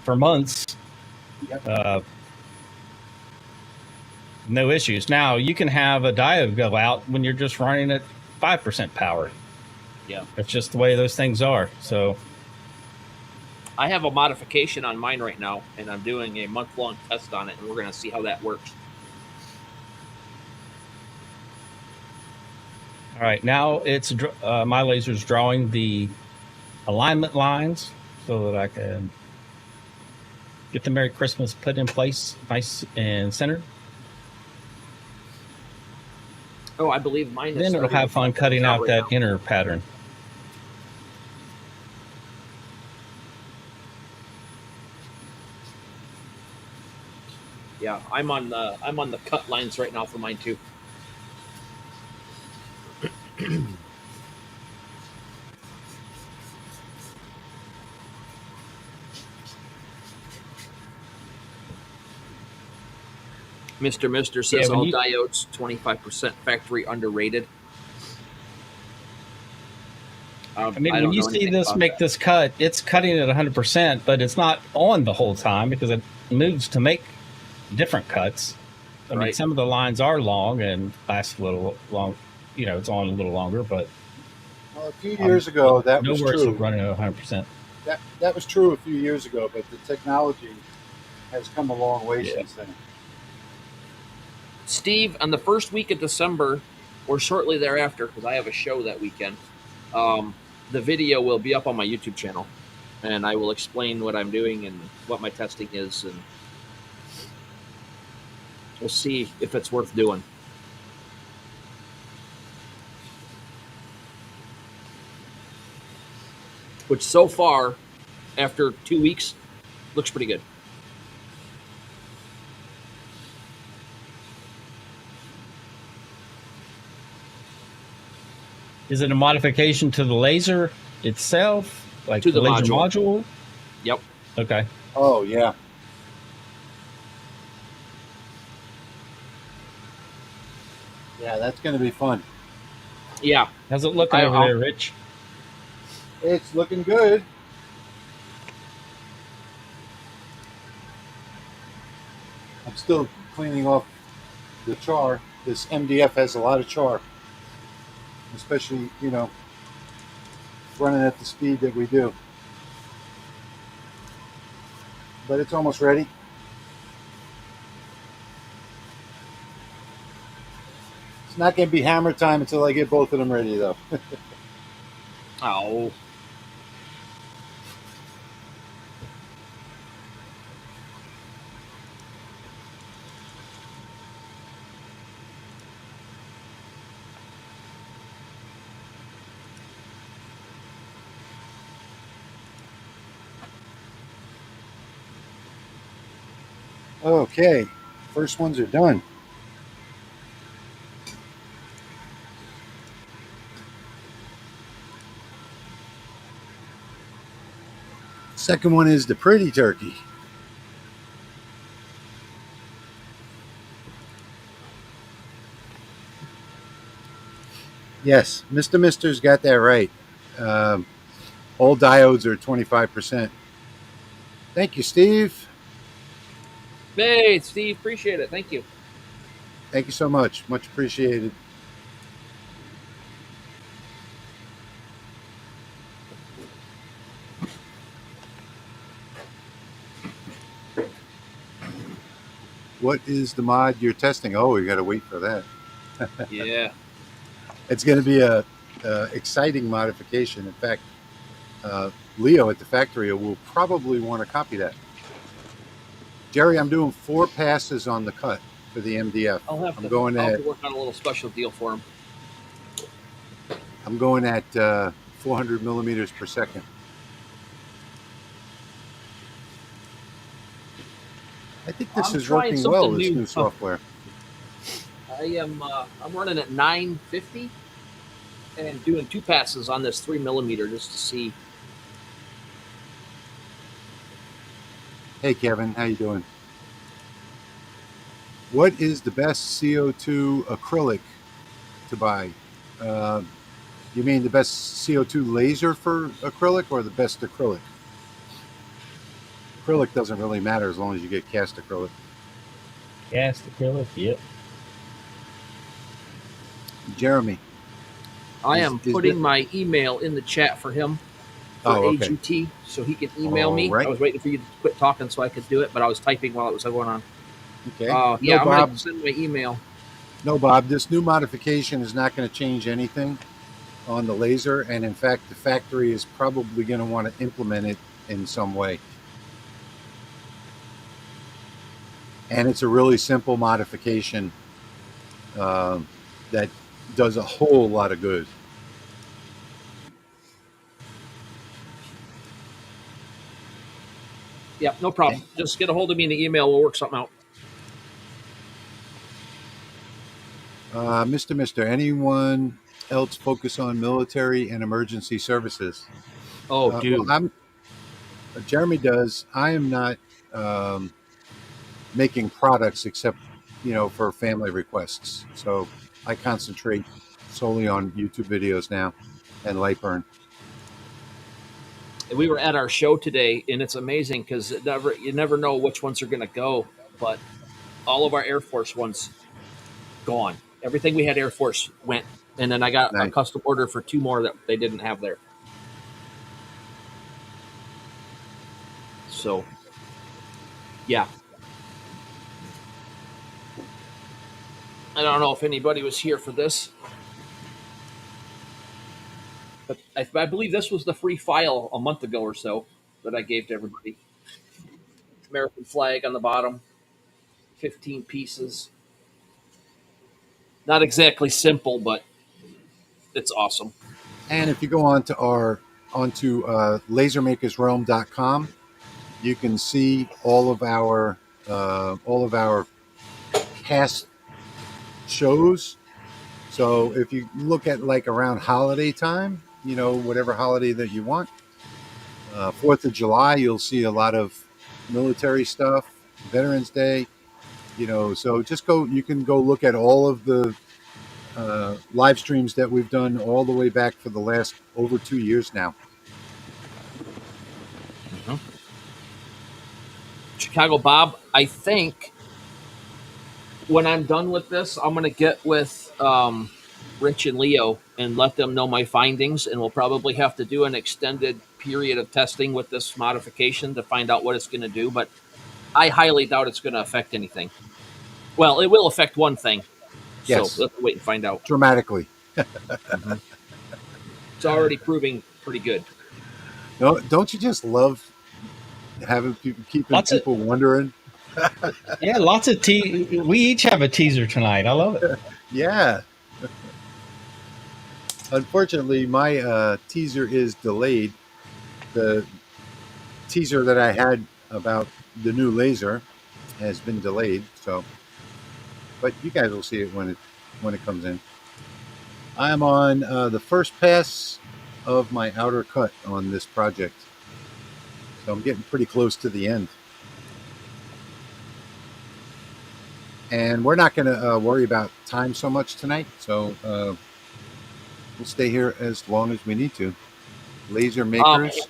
for months. Yep. No issues. Now, you can have a diode go out when you're just running at 5% power. Yeah. That's just the way those things are. So I have a modification on mine right now, and I'm doing a month-long test on it, and we're going to see how that works. All right, now it's my laser's drawing the alignment lines so that I can get the Merry Christmas put in place, nice and centered. Oh, I believe mine is. Then it'll have fun cutting out that inner pattern. Yeah, I'm on the cut lines right now for mine too. Mr. says all diodes 25% factory underrated. I mean, when you see this make this cut, it's cutting at 100%, but it's not on the whole time because it moves to make different cuts. I mean, some of the lines are long and last a little long. You know, it's on a little longer, but a few years ago that was true. Running at 100%. That was true a few years ago, but the technology has come a long way since then. Steve, on the first week of December, or shortly thereafter, because I have a show that weekend, the video will be up on my YouTube channel, and I will explain what I'm doing and what my testing is, and we'll see if it's worth doing. Which so far, after 2 weeks, looks pretty good. Is it a modification to the laser itself, like to the laser module? Yep. Okay. Oh yeah. Yeah, that's going to be fun. Yeah. How's it looking over there, Rich? It's looking good. I'm still cleaning off the char. This MDF has a lot of char, especially, running at the speed that we do. But it's almost ready. It's not going to be hammer time until I get both of them ready, though. Oh. Okay, first ones are done. Second one is the pretty turkey. Yes, Mr. Mister's got that right. All diodes are 25%. Thank you, Steve. Hey, Steve, appreciate it. Thank you. Thank you so much. Much appreciated. What is the mod you're testing? Oh, we got to wait for that. Yeah. It's going to be a exciting modification. In fact, Leo at the factory will probably want to copy that. Jerry, I'm doing 4 passes on the cut for the MDF. I'll have to work on a little special deal for him. I'm going at 400 millimeters per second. I think this is working well, this new software. I'm running at 950 and doing 2 passes on this 3 millimeter just to see. Hey, Kevin, how you doing? What is the best CO2 acrylic to buy? You mean the best CO2 laser for acrylic or the best acrylic? Acrylic doesn't really matter as long as you get cast acrylic. Cast acrylic, yep. Jeremy. I am putting my email in the chat for him for AGT so he can email me. I was waiting for you to quit talking so I could do it, but I was typing while it was going on. Okay. Yeah, I'm going to send my email. No, Bob, this new modification is not going to change anything on the laser. And in fact, the factory is probably going to want to implement it in some way. And it's a really simple modification that does a whole lot of good. Yep, no problem. Okay. Just get a hold of me in the email. We'll work something out. Mr. Anyone else focus on military and emergency services? Oh, dude. Well, Jeremy does. I am not making products except, for family requests. So I concentrate solely on YouTube videos now and Lightburn. We were at our show today, and it's amazing because you never know which ones are going to go. But all of our Air Force ones gone. Everything we had Air Force went, and then I got a custom order for 2 more that they didn't have there. So, yeah. I don't know if anybody was here for this, but I believe this was the free file a month ago or so that I gave to everybody. American flag on the bottom, 15 pieces. Not exactly simple, but it's awesome. And if you go onto lasermakersrealm.com, you can see all of our past shows. So if you look at like around holiday time, whatever holiday that you want, 4th of July, you'll see a lot of military stuff, Veterans Day, so you can go look at all of the live streams that we've done all the way back for the last over 2 years now. Chicago Bob, I think when I'm done with this, I'm going to get with Rich and Leo and let them know my findings, and we'll probably have to do an extended period of testing with this modification to find out what it's going to do, but I highly doubt it's going to affect anything. Well, it will affect one thing, so Yes, let's wait and find out. dramatically. Mhm. It's already proving pretty good. No, don't you just love having people keeping Lots of people wondering? yeah, lots of we each have a teaser tonight. I love it. Yeah. Unfortunately, my teaser is delayed. The teaser that I had about the new laser has been delayed. So, but you guys will see it when it comes in. I'm on the first pass of my outer cut on this project, so I'm getting pretty close to the end. And we're not going to worry about time so much tonight, so we'll stay here as long as we need to. Laser Makers,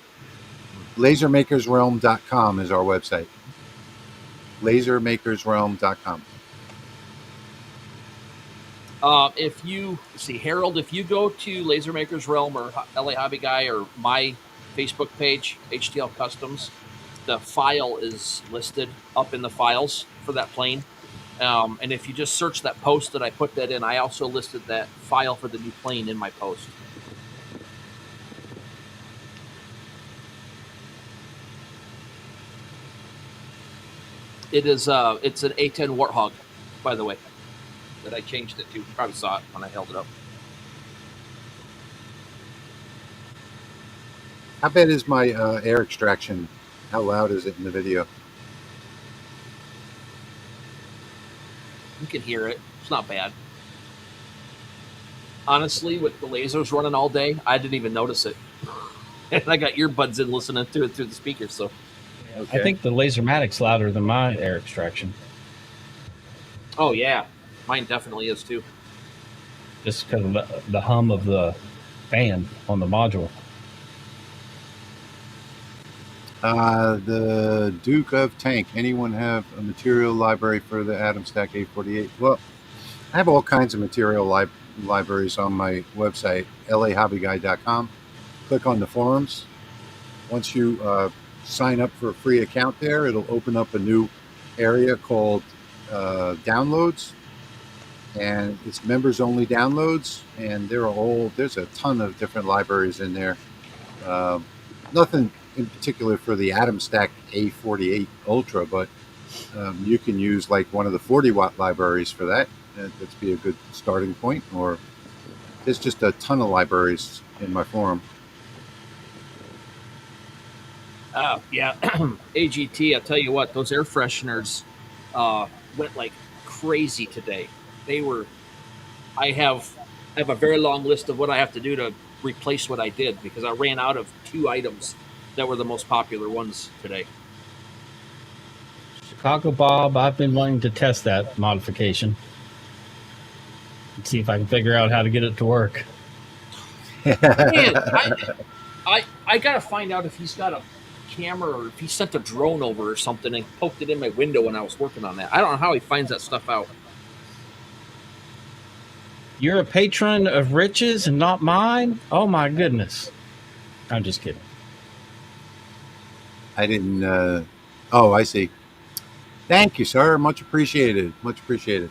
lasermakersrealm.com is our website. Lasermakersrealm.com. If you see Harold, if you go to Laser Makers Realm or LA Hobby Guy or my Facebook page, HTL Customs, the file is listed up in the files for that plane. And if you just search that post that I put that in, I also listed that file for the new plane in my post. It is it's an A10 Warthog, by the way, that I changed it to. You probably saw it when I held it up. How bad is my air extraction? How loud is it in the video? You can hear it. It's not bad. Honestly, with the lasers running all day, I didn't even notice it. And I got earbuds in listening to it through the speakers. So Okay. I think the Lasermatic's louder than my air extraction. oh yeah, mine definitely is too. Just because of the hum of the fan on the module. The Duke of Tank. Anyone have a material library for the Atom Stack A48? Well, I have all kinds of material libraries on my website, lahobbyguy.com. Click on the forums. Once you sign up for a free account there, it'll open up a new area called downloads, and it's members only downloads, and there's a ton of different libraries in there. Nothing in particular for the Atom Stack A48 Ultra, but you can use like one of the 40-watt libraries for that. That'd be a good starting point. Or there's just a ton of libraries in my forum. Yeah, AGT. I'll tell you what, those air fresheners went like crazy today. They were. I have a very long list of what I have to do to replace what I did because I ran out of 2 items that were the most popular ones today. Chicago Bob, I've been wanting to test that modification and see if I can figure out how to get it to work. Man, I gotta find out if he's got a camera or if he sent a drone over or something and poked it in my window when I was working on that. I don't know how he finds that stuff out. You're a patron of Rich's and not mine? Oh my goodness. I'm just kidding. I didn't. Oh, I see. Thank you, sir. Much appreciated. Much appreciated.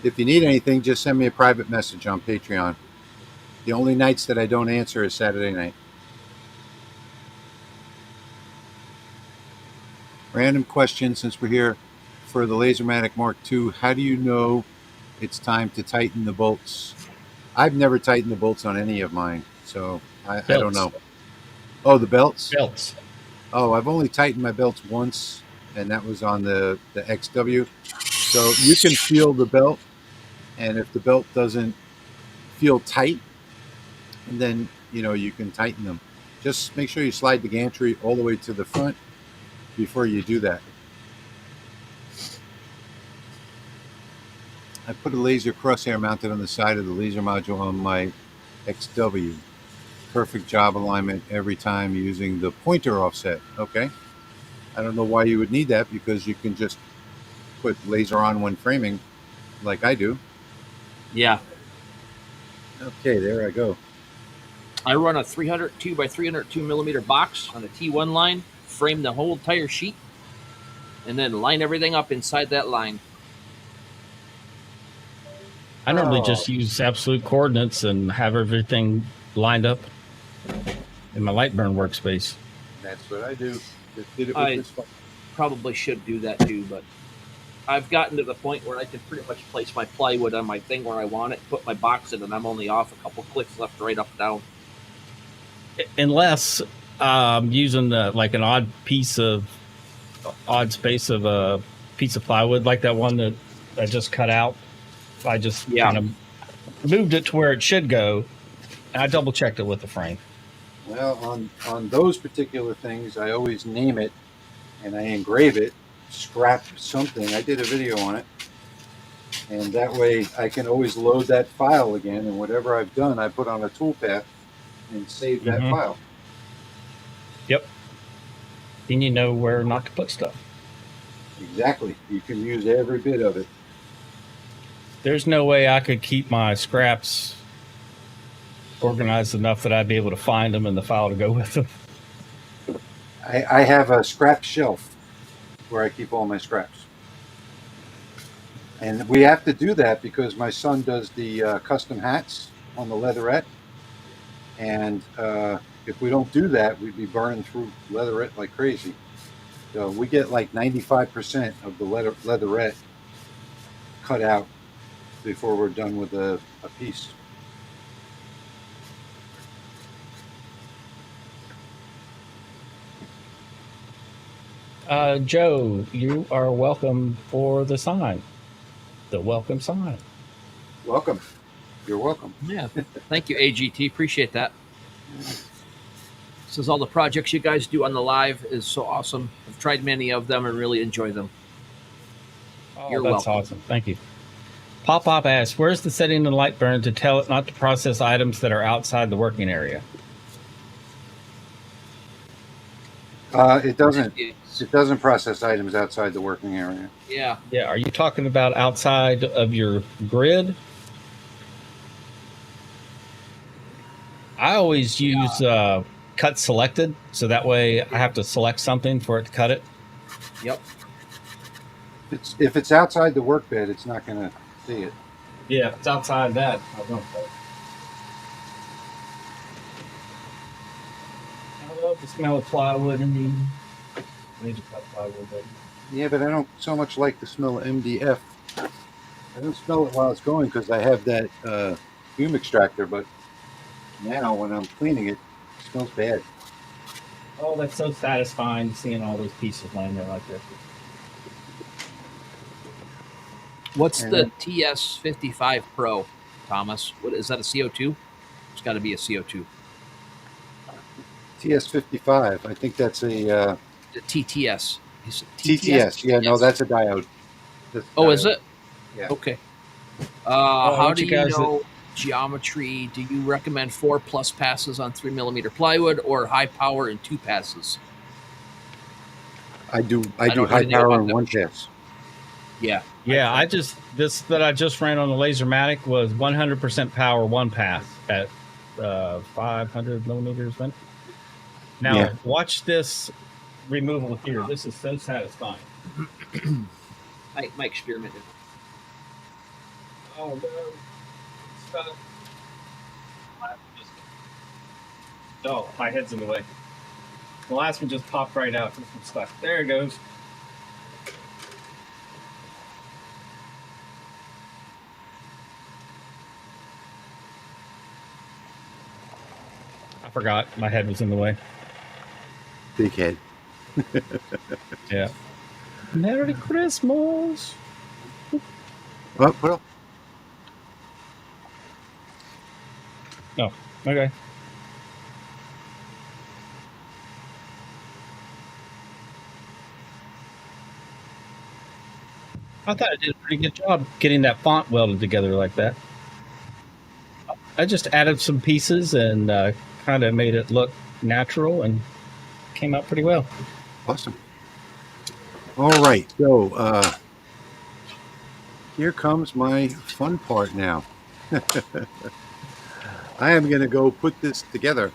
If you need anything, just send me a private message on Patreon. The only nights that I don't answer is Saturday night. Random question, since we're here for the Lasermatic Mark II. How do you know it's time to tighten the bolts? I've never tightened the bolts on any of mine, so I don't know. Oh, the belts? Belts. Oh, I've only tightened my belts once, and that was on the XW. So you can feel the belt, and if the belt doesn't feel tight, then you can tighten them. Just make sure you slide the gantry all the way to the front before you do that. I put a laser crosshair mounted on the side of the laser module on my XW. Perfect job alignment every time using the pointer offset. Okay. I don't know why you would need that, because you can just put laser on when framing like I do. Yeah. Okay, there I go. I run a 302 by 302 millimeter box on a T1 line, frame the whole entire sheet, and then line everything up inside that line. I normally Oh. just use absolute coordinates and have everything lined up in my Lightburn workspace. That's what I do. Just did it with I this one. probably should do that too, but I've gotten to the point where I can pretty much place my plywood on my thing where I want it, put my box in, and I'm only off a couple clicks left, right, up, down. Unless using like an odd space of a piece of plywood, like that one that I just cut out. I just kind of moved it to where it should go, and I double checked it with the frame. Well, on those particular things, I always name it, and I engrave it, scrap something. I did a video on it, and that way I can always load that file again, and whatever I've done, I put on a toolpath and save that file. Yep. Then you know where not to put stuff. Exactly. You can use every bit of it. There's no way I could keep my scraps organized enough that I'd be able to find them and the file to go with them. I have a scrap shelf where I keep all my scraps. And we have to do that because my son does the custom hats on the leatherette. And if we don't do that, we'd be burning through leatherette like crazy. So we get like 95% of the leatherette cut out before we're done with a piece. Joe, you are welcome for the sign. The welcome sign. Welcome. You're welcome. Yeah. Thank you, AGT. Appreciate that. This is all the projects you guys do on the live is so awesome. I've tried many of them and really enjoy them. Oh, You're that's welcome. awesome. Thank you. Pop asks, where's the setting in Lightburn to tell it not to process items that are outside the working area? It doesn't process items outside the working area. Yeah. Yeah. Are you talking about outside of your grid? I always use cut selected, so that way I have to select something for it to cut it. Yep. If it's outside the work bed, it's not going to see it. Yeah, if it's outside that, I don't know. I love the smell of plywood in the. I need to cut plywood, baby. Yeah, but I don't so much like the smell of MDF. I don't smell it while it's going because I have that fume extractor, but now when I'm cleaning it, it smells bad. Oh, that's so satisfying seeing all those pieces laying there like this. What's the TS55 Pro, Thomas? What is that, a CO2? It's got to be a CO2. TS55, I think that's a The TTS. TTS. Yeah, no, that's a diode. Is it? Yeah. Okay. How do you guys know geometry? Do you recommend 4+ passes on 3mm plywood or high power and 2 passes? I do don't know high anything power about and that. 1 pass. Yeah. Yeah, this that I just ran on the Lasermatic was 100% power 1 pass at 500 millimeters. Now watch this removal here. This is so satisfying. My experiment. Oh no! Stop. Oh, my head's in the way. The last one just popped right out. This one's stuck. There it goes. I forgot. My head was in the way. Big head. Yeah. Merry Christmas. Well. Oh, okay. I thought I did a pretty good job getting that font welded together like that. I just added some pieces and kind of made it look natural and came out pretty well. Awesome. All right, so here comes my fun part now. I am going to go put this together,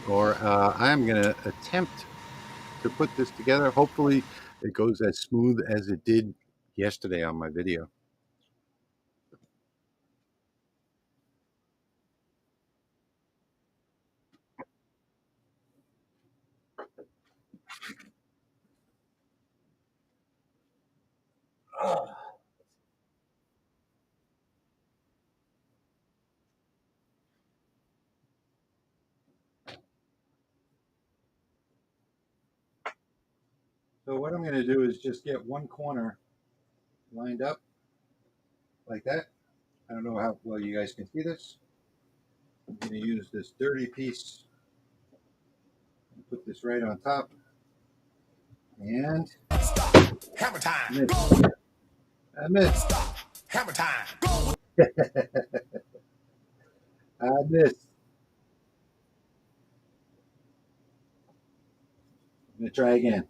or I am going to attempt to put this together. Hopefully, it goes as smooth as it did yesterday on my video. So what I'm going to do is just get one corner lined up like that. I don't know how well you guys can see this. I'm going to use this dirty piece and put this right on top. And Hammer time. miss. I missed. Hammer time. I missed. I'm going to try again.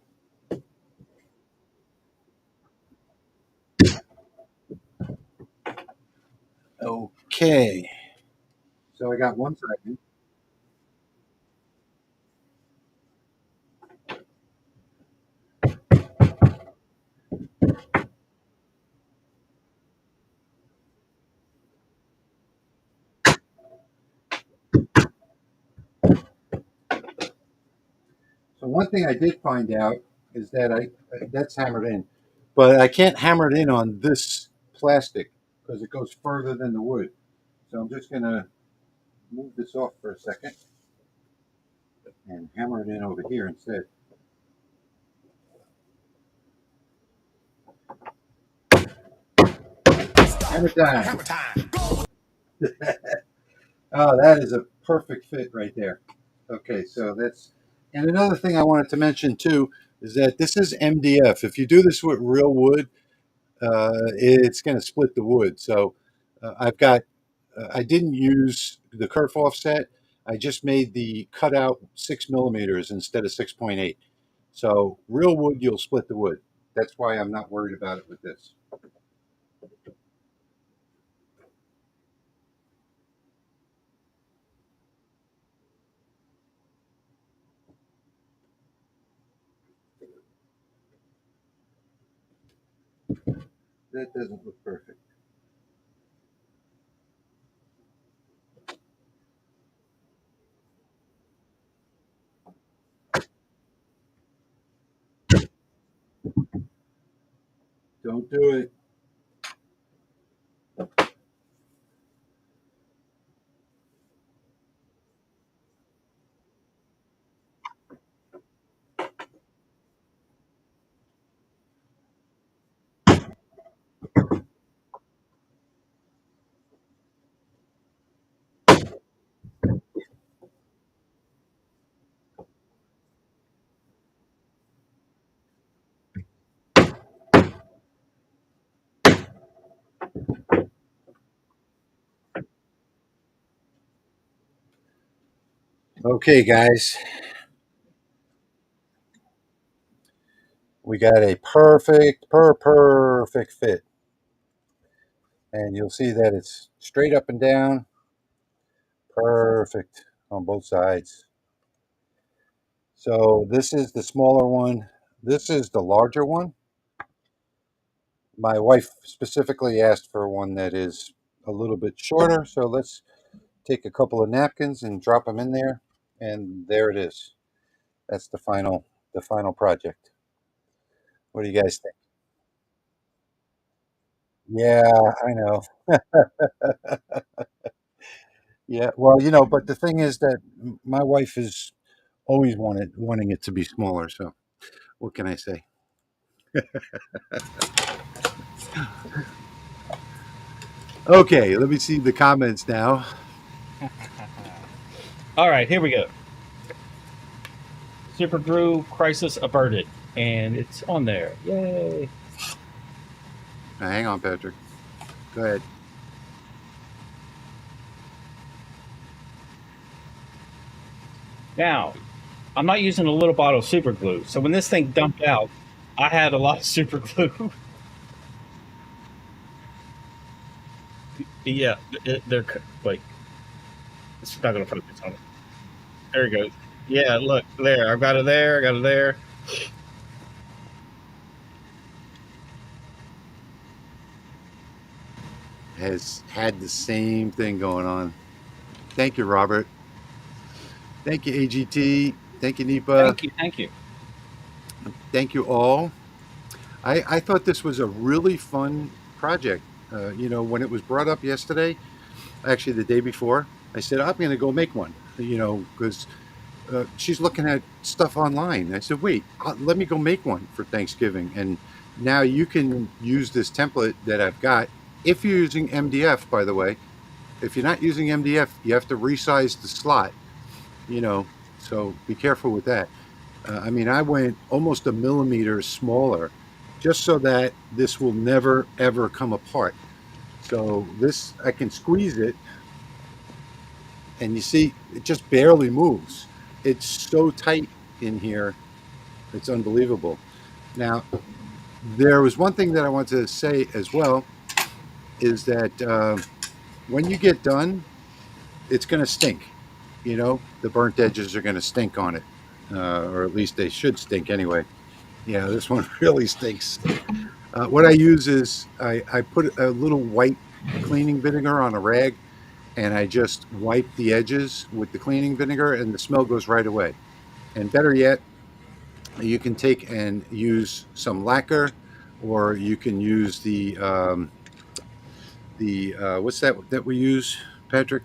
Okay. So I got one second. So one thing I did find out is that that's hammered in, but I can't hammer it in on this plastic because it goes further than the wood. So I'm just going to move this off for a second and hammer it in over here instead. Hammer time. Hammer time. Oh, that is a perfect fit right there. Okay, so that's, and another thing I wanted to mention too is that this is MDF. If you do this with real wood, it's going to split the wood. So I've got, I didn't use the kerf offset. I just made the cutout 6 millimeters instead of 6.8. So real wood, you'll split the wood. That's why I'm not worried about it with this. That doesn't look perfect. Don't do it. Okay, guys, we got a perfect fit. And you'll see that it's straight up and down, perfect on both sides. So this is the smaller one. This is the larger one. My wife specifically asked for one that is a little bit shorter. So let's take a couple of napkins and drop them in there. And there it is. That's the final project. What do you guys think? Yeah, I know. Yeah, well, but the thing is that my wife is always wanting it to be smaller. So what can I say? Okay, let me see the comments now. All right, here we go. Super Brew crisis averted, and it's on there. Yay! Now, hang on, Patrick. Go ahead. Now, I'm not using a little bottle of super glue, so when this thing dumped out, I had a lot of super glue. Yeah, they're like it's not gonna focus on it. There it goes. Yeah, look there. I got it there. I got it there. Has had the same thing going on. Thank you, Robert. Thank you, AGT. Thank you, Nipa. Thank you. Thank you. Thank you all. I thought this was a really fun project. When it was brought up yesterday, actually the day before, I said, I'm going to go make one, because she's looking at stuff online. I said, wait, let me go make one for Thanksgiving. And now you can use this template that I've got. If you're using MDF, by the way, if you're not using MDF, you have to resize the slot, so be careful with that. I went almost a millimeter smaller just so that this will never, ever come apart. So this, I can squeeze it, and you see, it just barely moves. It's so tight in here. It's unbelievable. Now, there was one thing that I want to say as well, is that when you get done, it's going to stink. The burnt edges are going to stink on it, or at least they should stink anyway. Yeah, this one really stinks. What I use is I put a little white cleaning vinegar on a rag, and I just wipe the edges with the cleaning vinegar, and the smell goes right away. And better yet, you can take and use some lacquer, or you can use the what's that we use, Patrick?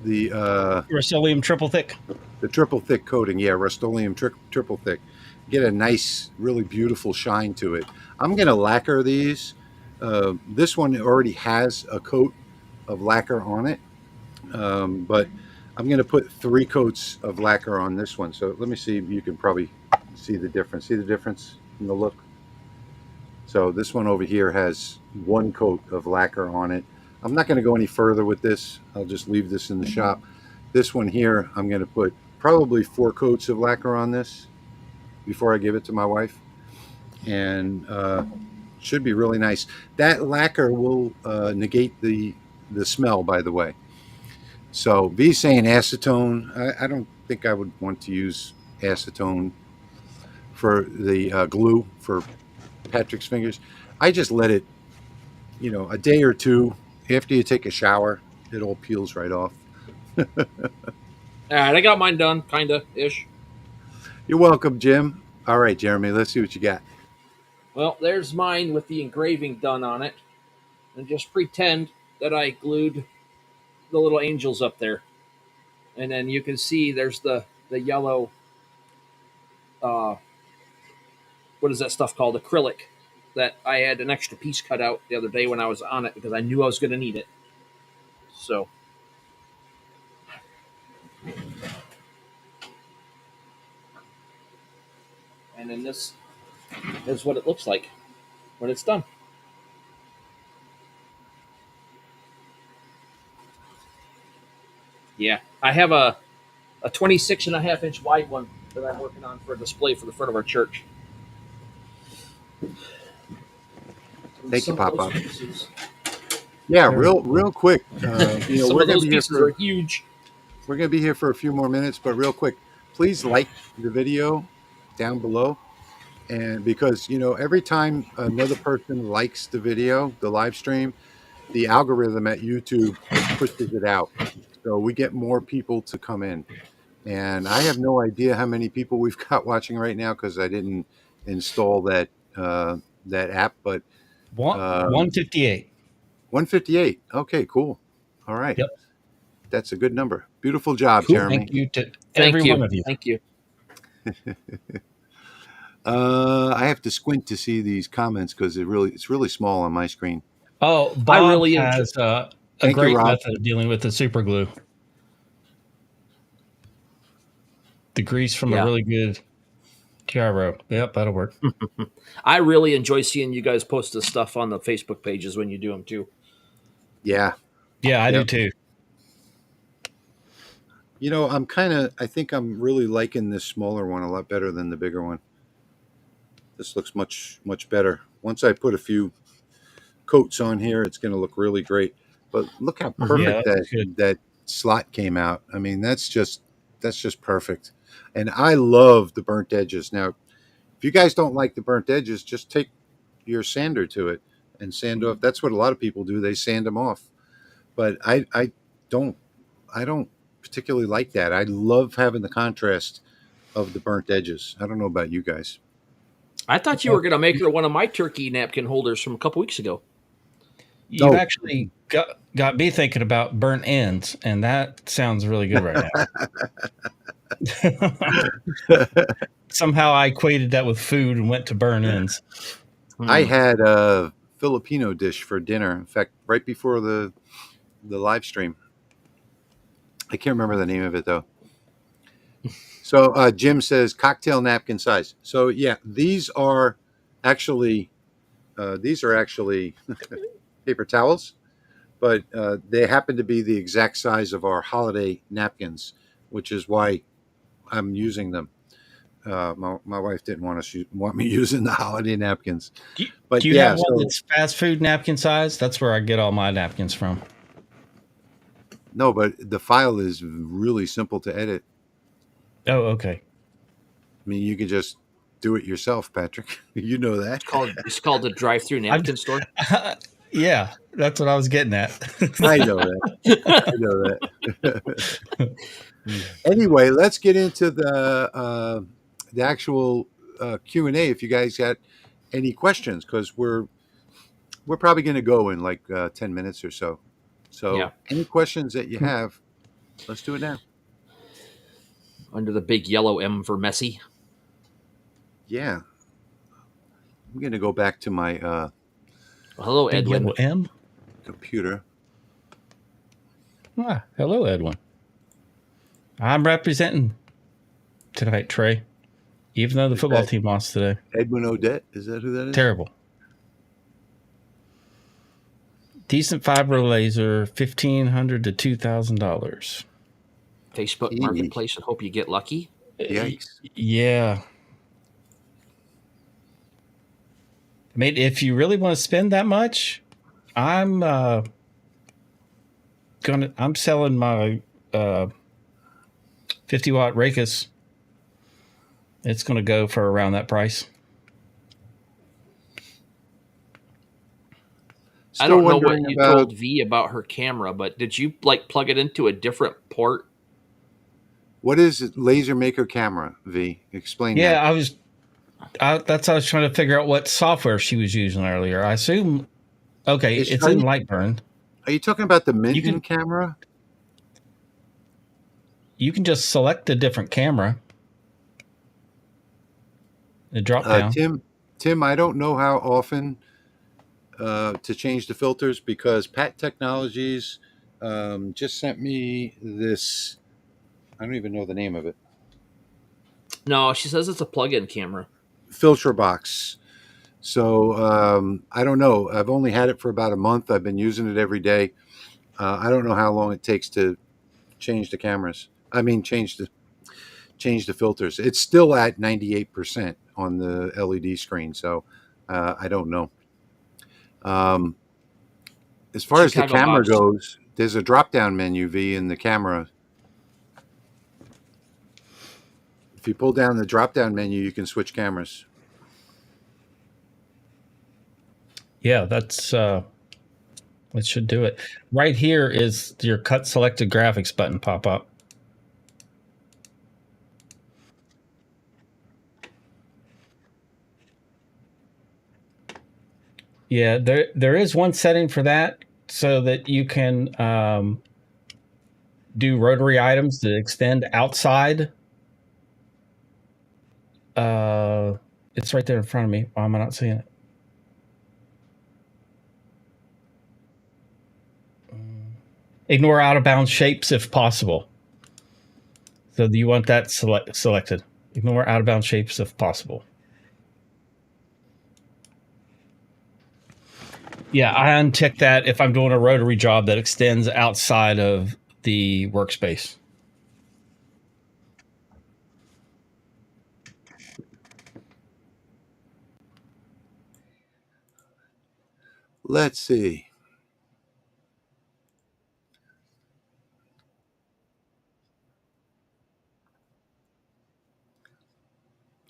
The Rust-Oleum triple thick. the triple thick coating, yeah, Rust-Oleum triple thick. Get a nice, really beautiful shine to it. I'm going to lacquer these. This one already has a coat of lacquer on it, but I'm going to put 3 coats of lacquer on this one. So let me see if you can probably see the difference. See the difference in the look? So this one over here has 1 coat of lacquer on it. I'm not going to go any further with this. I'll just leave this in the shop. This one here, I'm going to put probably 4 coats of lacquer on this before I give it to my wife. And should be really nice. That lacquer will negate the smell, by the way. So V's saying acetone. I don't think I would want to use acetone for the glue for Patrick's fingers. I just let it, a day or two after you take a shower, it all peels right off. All right, I got mine done, kind of ish. You're welcome, Jim. All right, Jeremy, let's see what you got. Well, there's mine with the engraving done on it, and just pretend that I glued the little angels up there, and then you can see there's the yellow. What is that stuff called? Acrylic. That I had an extra piece cut out the other day when I was on it because I knew I was going to need it. So, and then this is what it looks like when it's done. Yeah, I have a 26.5 inch wide one that I'm working on for a display for the front of our church. Thank you, Some of those Papa. pieces, Yeah, real quick. some We're of going to those be here pieces are for huge. a few more minutes, but real quick, please like the video down below. And because, every time another person likes the video, the live stream, the algorithm at YouTube pushes it out. So we get more people to come in. And I have no idea how many people we've got watching right now because I didn't install that app, but 158. 158. Okay, cool. All right. Yep. That's a good number. Beautiful job, Cool. Jeremy. Thank you to Thank every you. one of you. Thank you. I have to squint to see these comments because it's really small on my screen. Oh, I Bob really enjoy. has a Thank you, great Rob. method of dealing with the super glue. The grease from a Yeah, really good gyro. Yep, that'll work. I really enjoy seeing you guys post this stuff on the Facebook pages when you do them too. Yeah. Yeah, I do Yep. too. I think I'm really liking this smaller one a lot better than the bigger one. This looks much better. Once I put a few coats on here, it's going to look really great. But look how perfect Yeah, that's good. that slot came out. I mean, that's just perfect. And I love the burnt edges. Now, if you guys don't like the burnt edges, just take your sander to it and sand off. That's what a lot of people do. They sand them off. But don't I don't particularly like that. I love having the contrast of the burnt edges. I don't know about you guys. I thought you were going to make her one of my turkey napkin holders from a couple weeks ago. You've No. actually got me thinking about burnt ends, and that sounds really good right now. Somehow I equated that with food and went to burnt ends. I had a Filipino dish for dinner. In fact, right before the live stream. I can't remember the name of it though. So Jim says cocktail napkin size. So yeah, these are actually paper towels, but they happen to be the exact size of our holiday napkins, which is why I'm using them. My wife didn't want me using the holiday napkins. But do you yeah, have one that's fast food napkin size? That's where I get all my napkins from. No, but the file is really simple to edit. Oh, okay. I mean, you can just do it yourself, Patrick. You know that. It's called the drive-through napkin store. Yeah, that's what I was getting at. I know that. I know that. Anyway, let's get into the actual Q&A. If you guys got any questions, because we're probably going to go in like 10 minutes or so. So Yeah. any questions that you have, let's do it now. Under the big yellow M for messy. Yeah. I'm going to go back to my Hello, Big Edwin. yellow M. computer. Hello, Edwin. I'm representing tonight, Trey. Even though the football team lost today. Edwin Odette, is that who that is? Terrible. Decent fiber laser, $1,500 to $2,000. Facebook Marketplace and hope you get lucky. Yikes. Yeah. I mean, if you really want to spend that much, I'm selling my 50-watt Rakus. It's going to go for around that price. I don't know what you told V about her camera, but did you plug it into a different port? What is it? Laser Maker camera, V? Explain that. Yeah, that's how I was trying to figure out what software she was using earlier. I assume, okay, it's in Lightburn. Are you talking about the Minton camera? You can just select a different camera. The drop down. Tim, I don't know how often to change the filters because Pat Technologies just sent me this. I don't even know the name of it. No, she says it's a plug-in camera. Filter box. So I don't know. I've only had it for about a month. I've been using it every day. I don't know how long it takes to change the cameras. I mean, change the filters. It's still at 98% on the LED screen. So I don't know. As far as the camera goes, there's a drop-down menu, V, in the camera. If you pull down the drop-down menu, you can switch cameras. Yeah, that's that should do it. Right here is your cut selected graphics button pop up. Yeah, there is one setting for that so that you can do rotary items that extend outside. It's right there in front of me. Why am I not seeing it? Ignore out of bounds shapes if possible. So you want that selected. Ignore out of bounds shapes if possible. Yeah, I untick that if I'm doing a rotary job that extends outside of the workspace. Let's see.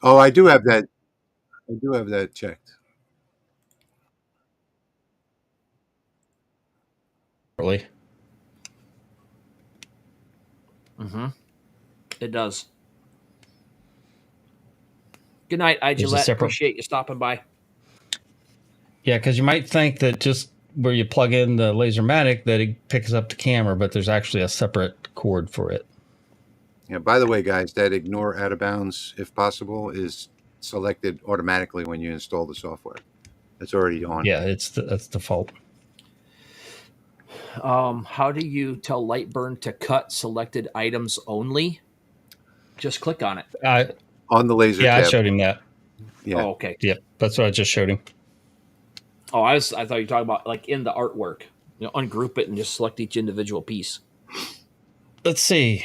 Oh, I do have that. I do have that checked. Really? Mm-hmm. It does. Good night, I There's a Gillette. separate. Appreciate you stopping by. Yeah, because you might think that just where you plug in the Lasermatic that it picks up the camera, but there's actually a separate cord for it. Yeah. By the way, guys, that ignore out of bounds if possible is selected automatically when you install the software. It's already on. Yeah, that's default. How do you tell Lightburn to cut selected items only? Just click on it. On the laser Yeah, I tab. showed him that. Yeah. Oh, okay. Yep, that's what I just showed him. Oh, I thought you were talking about like in the artwork. Ungroup it and just select each individual piece. Let's see.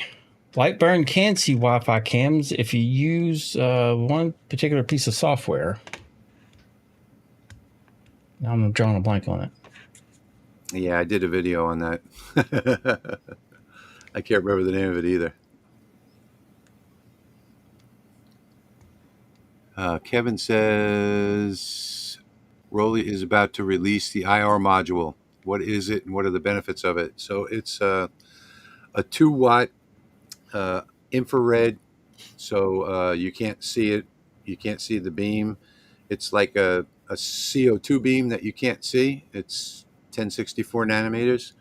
Lightburn can see Wi-Fi cams if you use one particular piece of software. Now I'm drawing a blank on it. Yeah, I did a video on that. I can't remember the name of it either. Kevin says Rolly is about to release the IR module. What is it and what are the benefits of it? So it's a 2-watt infrared, so you can't see it. You can't see the beam. It's like a CO2 beam that you can't see. It's 1064 nanometers,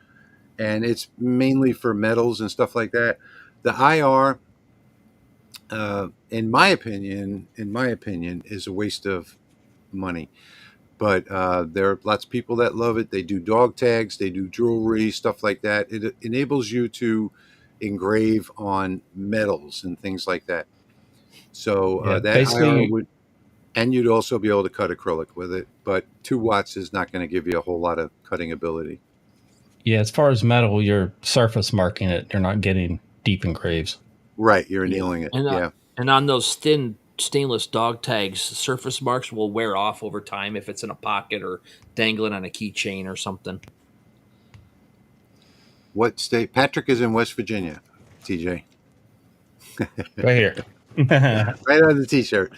and it's mainly for metals and stuff like that. The IR, in my opinion, is a waste of money. But there are lots of people that love it. They do dog tags, they do jewelry, stuff like that. It enables you to engrave on metals and things like that. So Yeah, that IR would, and you'd also be able to cut acrylic with it. But 2 watts is not going to give you a whole lot of cutting ability. Yeah, as far as metal, you're surface marking it. You're not getting deep engraves. Right, you're annealing it. Yeah. And on those thin stainless dog tags, surface marks will wear off over time if it's in a pocket or dangling on a keychain or something. What state? Patrick is in West Virginia, TJ. Right here. Right on the t-shirt.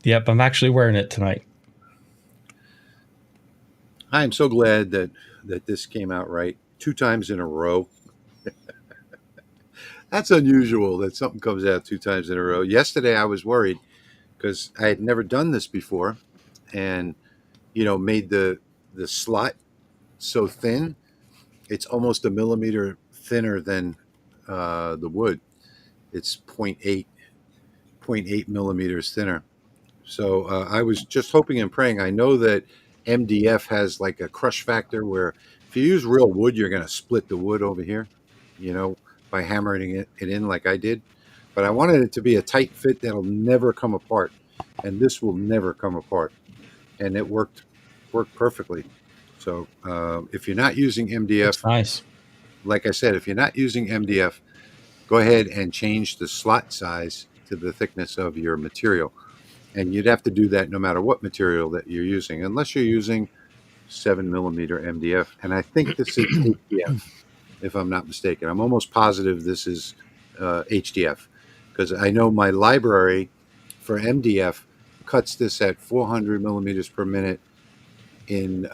Yep, I'm actually wearing it tonight. I am so glad that this came out right 2 times in a row. That's unusual that something comes out 2 times in a row. Yesterday I was worried because I had never done this before, and made the slot so thin. It's almost a millimeter thinner than the wood. It's 0.8 millimeters thinner. So I was just hoping and praying. I know that MDF has like a crush factor where if you use real wood, you're going to split the wood over here, by hammering it in like I did. But I wanted it to be a tight fit that'll never come apart. And this will never come apart. And it worked perfectly. So if you're not using MDF, That's nice. like I said, if you're not using MDF, go ahead and change the slot size to the thickness of your material. And you'd have to do that no matter what material that you're using, unless you're using 7 millimeter MDF. And I think this is HDF, if I'm not mistaken. I'm almost positive this is HDF, because I know my library for MDF cuts this at 400 millimeters per minute in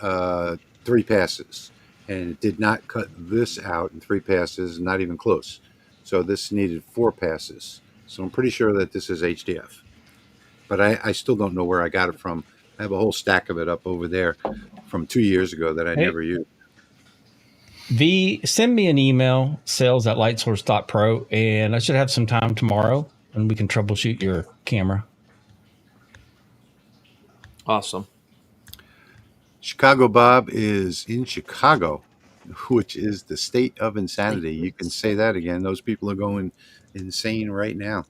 3 passes. And it did not cut this out in 3 passes, not even close. So this needed 4 passes. So I'm pretty sure that this is HDF. But I still don't know where I got it from. I have a whole stack of it up over there from 2 years ago that I never used. Send me an email, sales@lightsource.pro, and I should have some time tomorrow, and we can troubleshoot your camera. Awesome. Chicago Bob is in Chicago, which is the state of insanity. You can say that again. Those people are going insane right now.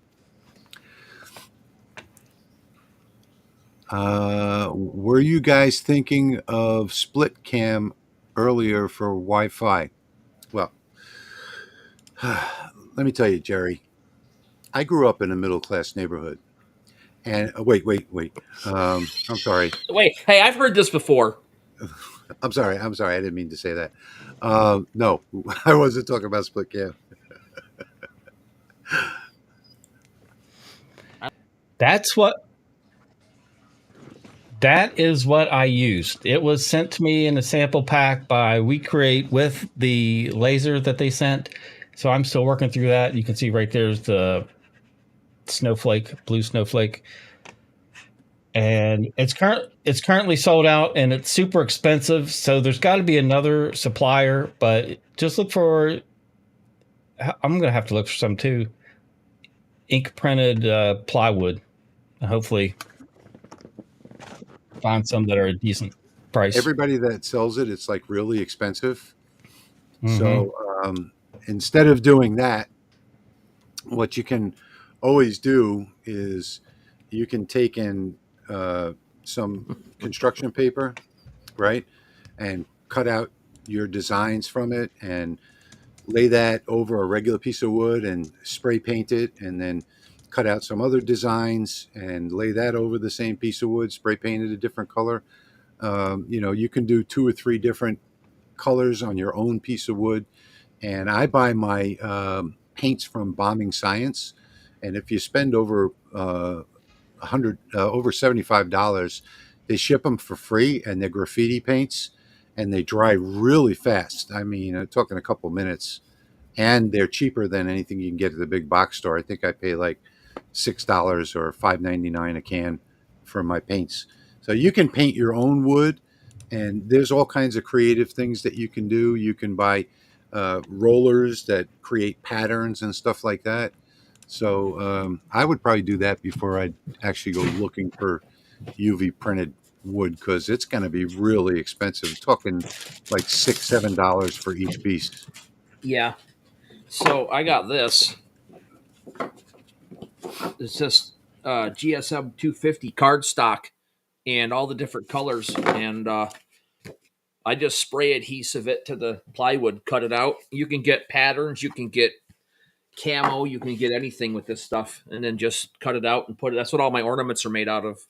Were you guys thinking of split cam earlier for Wi-Fi? Well, let me tell you, Jerry, I grew up in a middle-class neighborhood, And wait. I'm sorry. Wait, hey, I've heard this before. I'm sorry. I didn't mean to say that. No, I wasn't talking about split cam. That is what I used. It was sent to me in a sample pack by WeCreate with the laser that they sent. So I'm still working through that. You can see right there's the blue snowflake. And it's currently sold out, and it's super expensive. So there's got to be another supplier, but just look for. I'm going to have to look for some too. Ink printed plywood. Hopefully, find some that are a decent price. Everybody that sells it, it's like really expensive. Mhm. So instead of doing that, what you can always do is you can take in some construction paper, right, and cut out your designs from it and lay that over a regular piece of wood and spray paint it, and then cut out some other designs and lay that over the same piece of wood, spray paint it a different color. You can do 2 or 3 different colors on your own piece of wood. And I buy my paints from Bombing Science, and if you spend over over $75, they ship them for free, and they're graffiti paints, and they dry really fast. I mean, I'm talking a couple minutes, and they're cheaper than anything you can get at the big box store. I think I pay like $6 or $5.99 a can for my paints. So you can paint your own wood, and there's all kinds of creative things that you can do. You can buy rollers that create patterns and stuff like that. So I would probably do that before I actually go looking for UV printed wood, because it's going to be really expensive. Talking like $6-7 for each piece. Yeah. So I got this. It's just GSM 250 cardstock and all the different colors. And I just spray adhesive it to the plywood, cut it out. You can get patterns, you can get camo, you can get anything with this stuff, and then just cut it out and put it. That's what all my ornaments are made out of.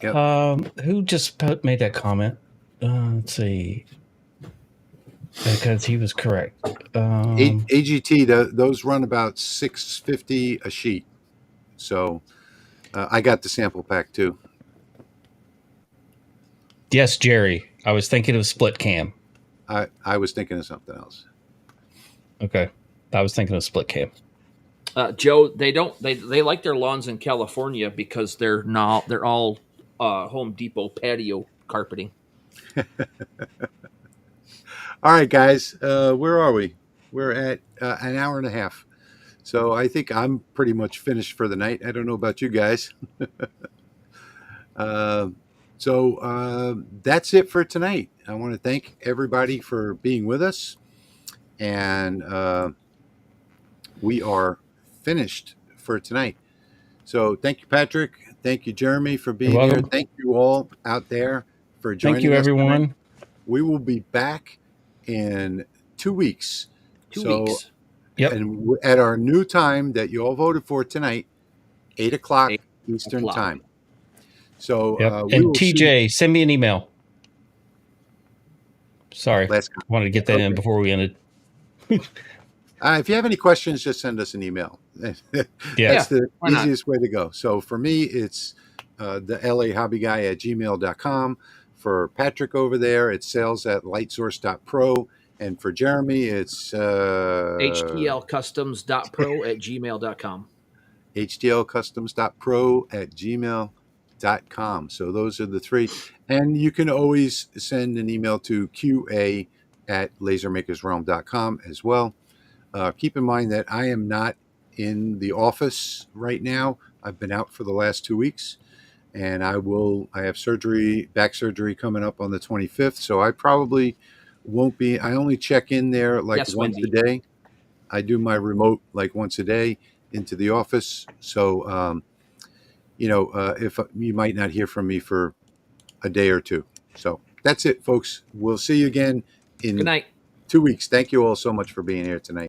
Yep. Who just made that comment? Let's see. Because he was correct. AGT, those run about $6.50 a sheet. So I got the sample pack too. Yes, Jerry. I was thinking of split cam. I was thinking of something else. Okay. I was thinking of split cam. Joe, they like their lawns in California because they're all Home Depot patio carpeting. All right, guys, where are we? We're at an hour and a half. So I think I'm pretty much finished for the night. I don't know about you guys. So that's it for tonight. I want to thank everybody for being with us. And we are finished for tonight. So thank you, Patrick. Thank you, Jeremy, for being here. Thank you all out there for joining us. Thank you, everyone. Tonight. We will be back in 2 weeks. 2 weeks. Yep. And at our new time that you all voted for tonight, 8 o'clock Eastern time. So, and TJ, send me an email. Sorry. I wanted to get that in before we ended. If you have any questions, just send us an email. That's the easiest way to go. So for me, it's the LA Hobby Guy at gmail.com. For Patrick over there, it's sales@lightsource.pro. And for Jeremy, it's HTL Customs.pro at gmail.com. HTL Customs.pro at gmail.com. So those are the 3. And you can always send an email to qa@lasermakersrealm.com as well. Keep in mind that I am not in the office right now. I've been out for the last 2 weeks, and I have back surgery coming up on the 25th. So I probably won't be. I only check in there like once a day. I do my remote like once a day into the office. So, if you might not hear from me for a day or 2. So that's it, folks. We'll see you again in 2 weeks. Thank you all so much for being here tonight.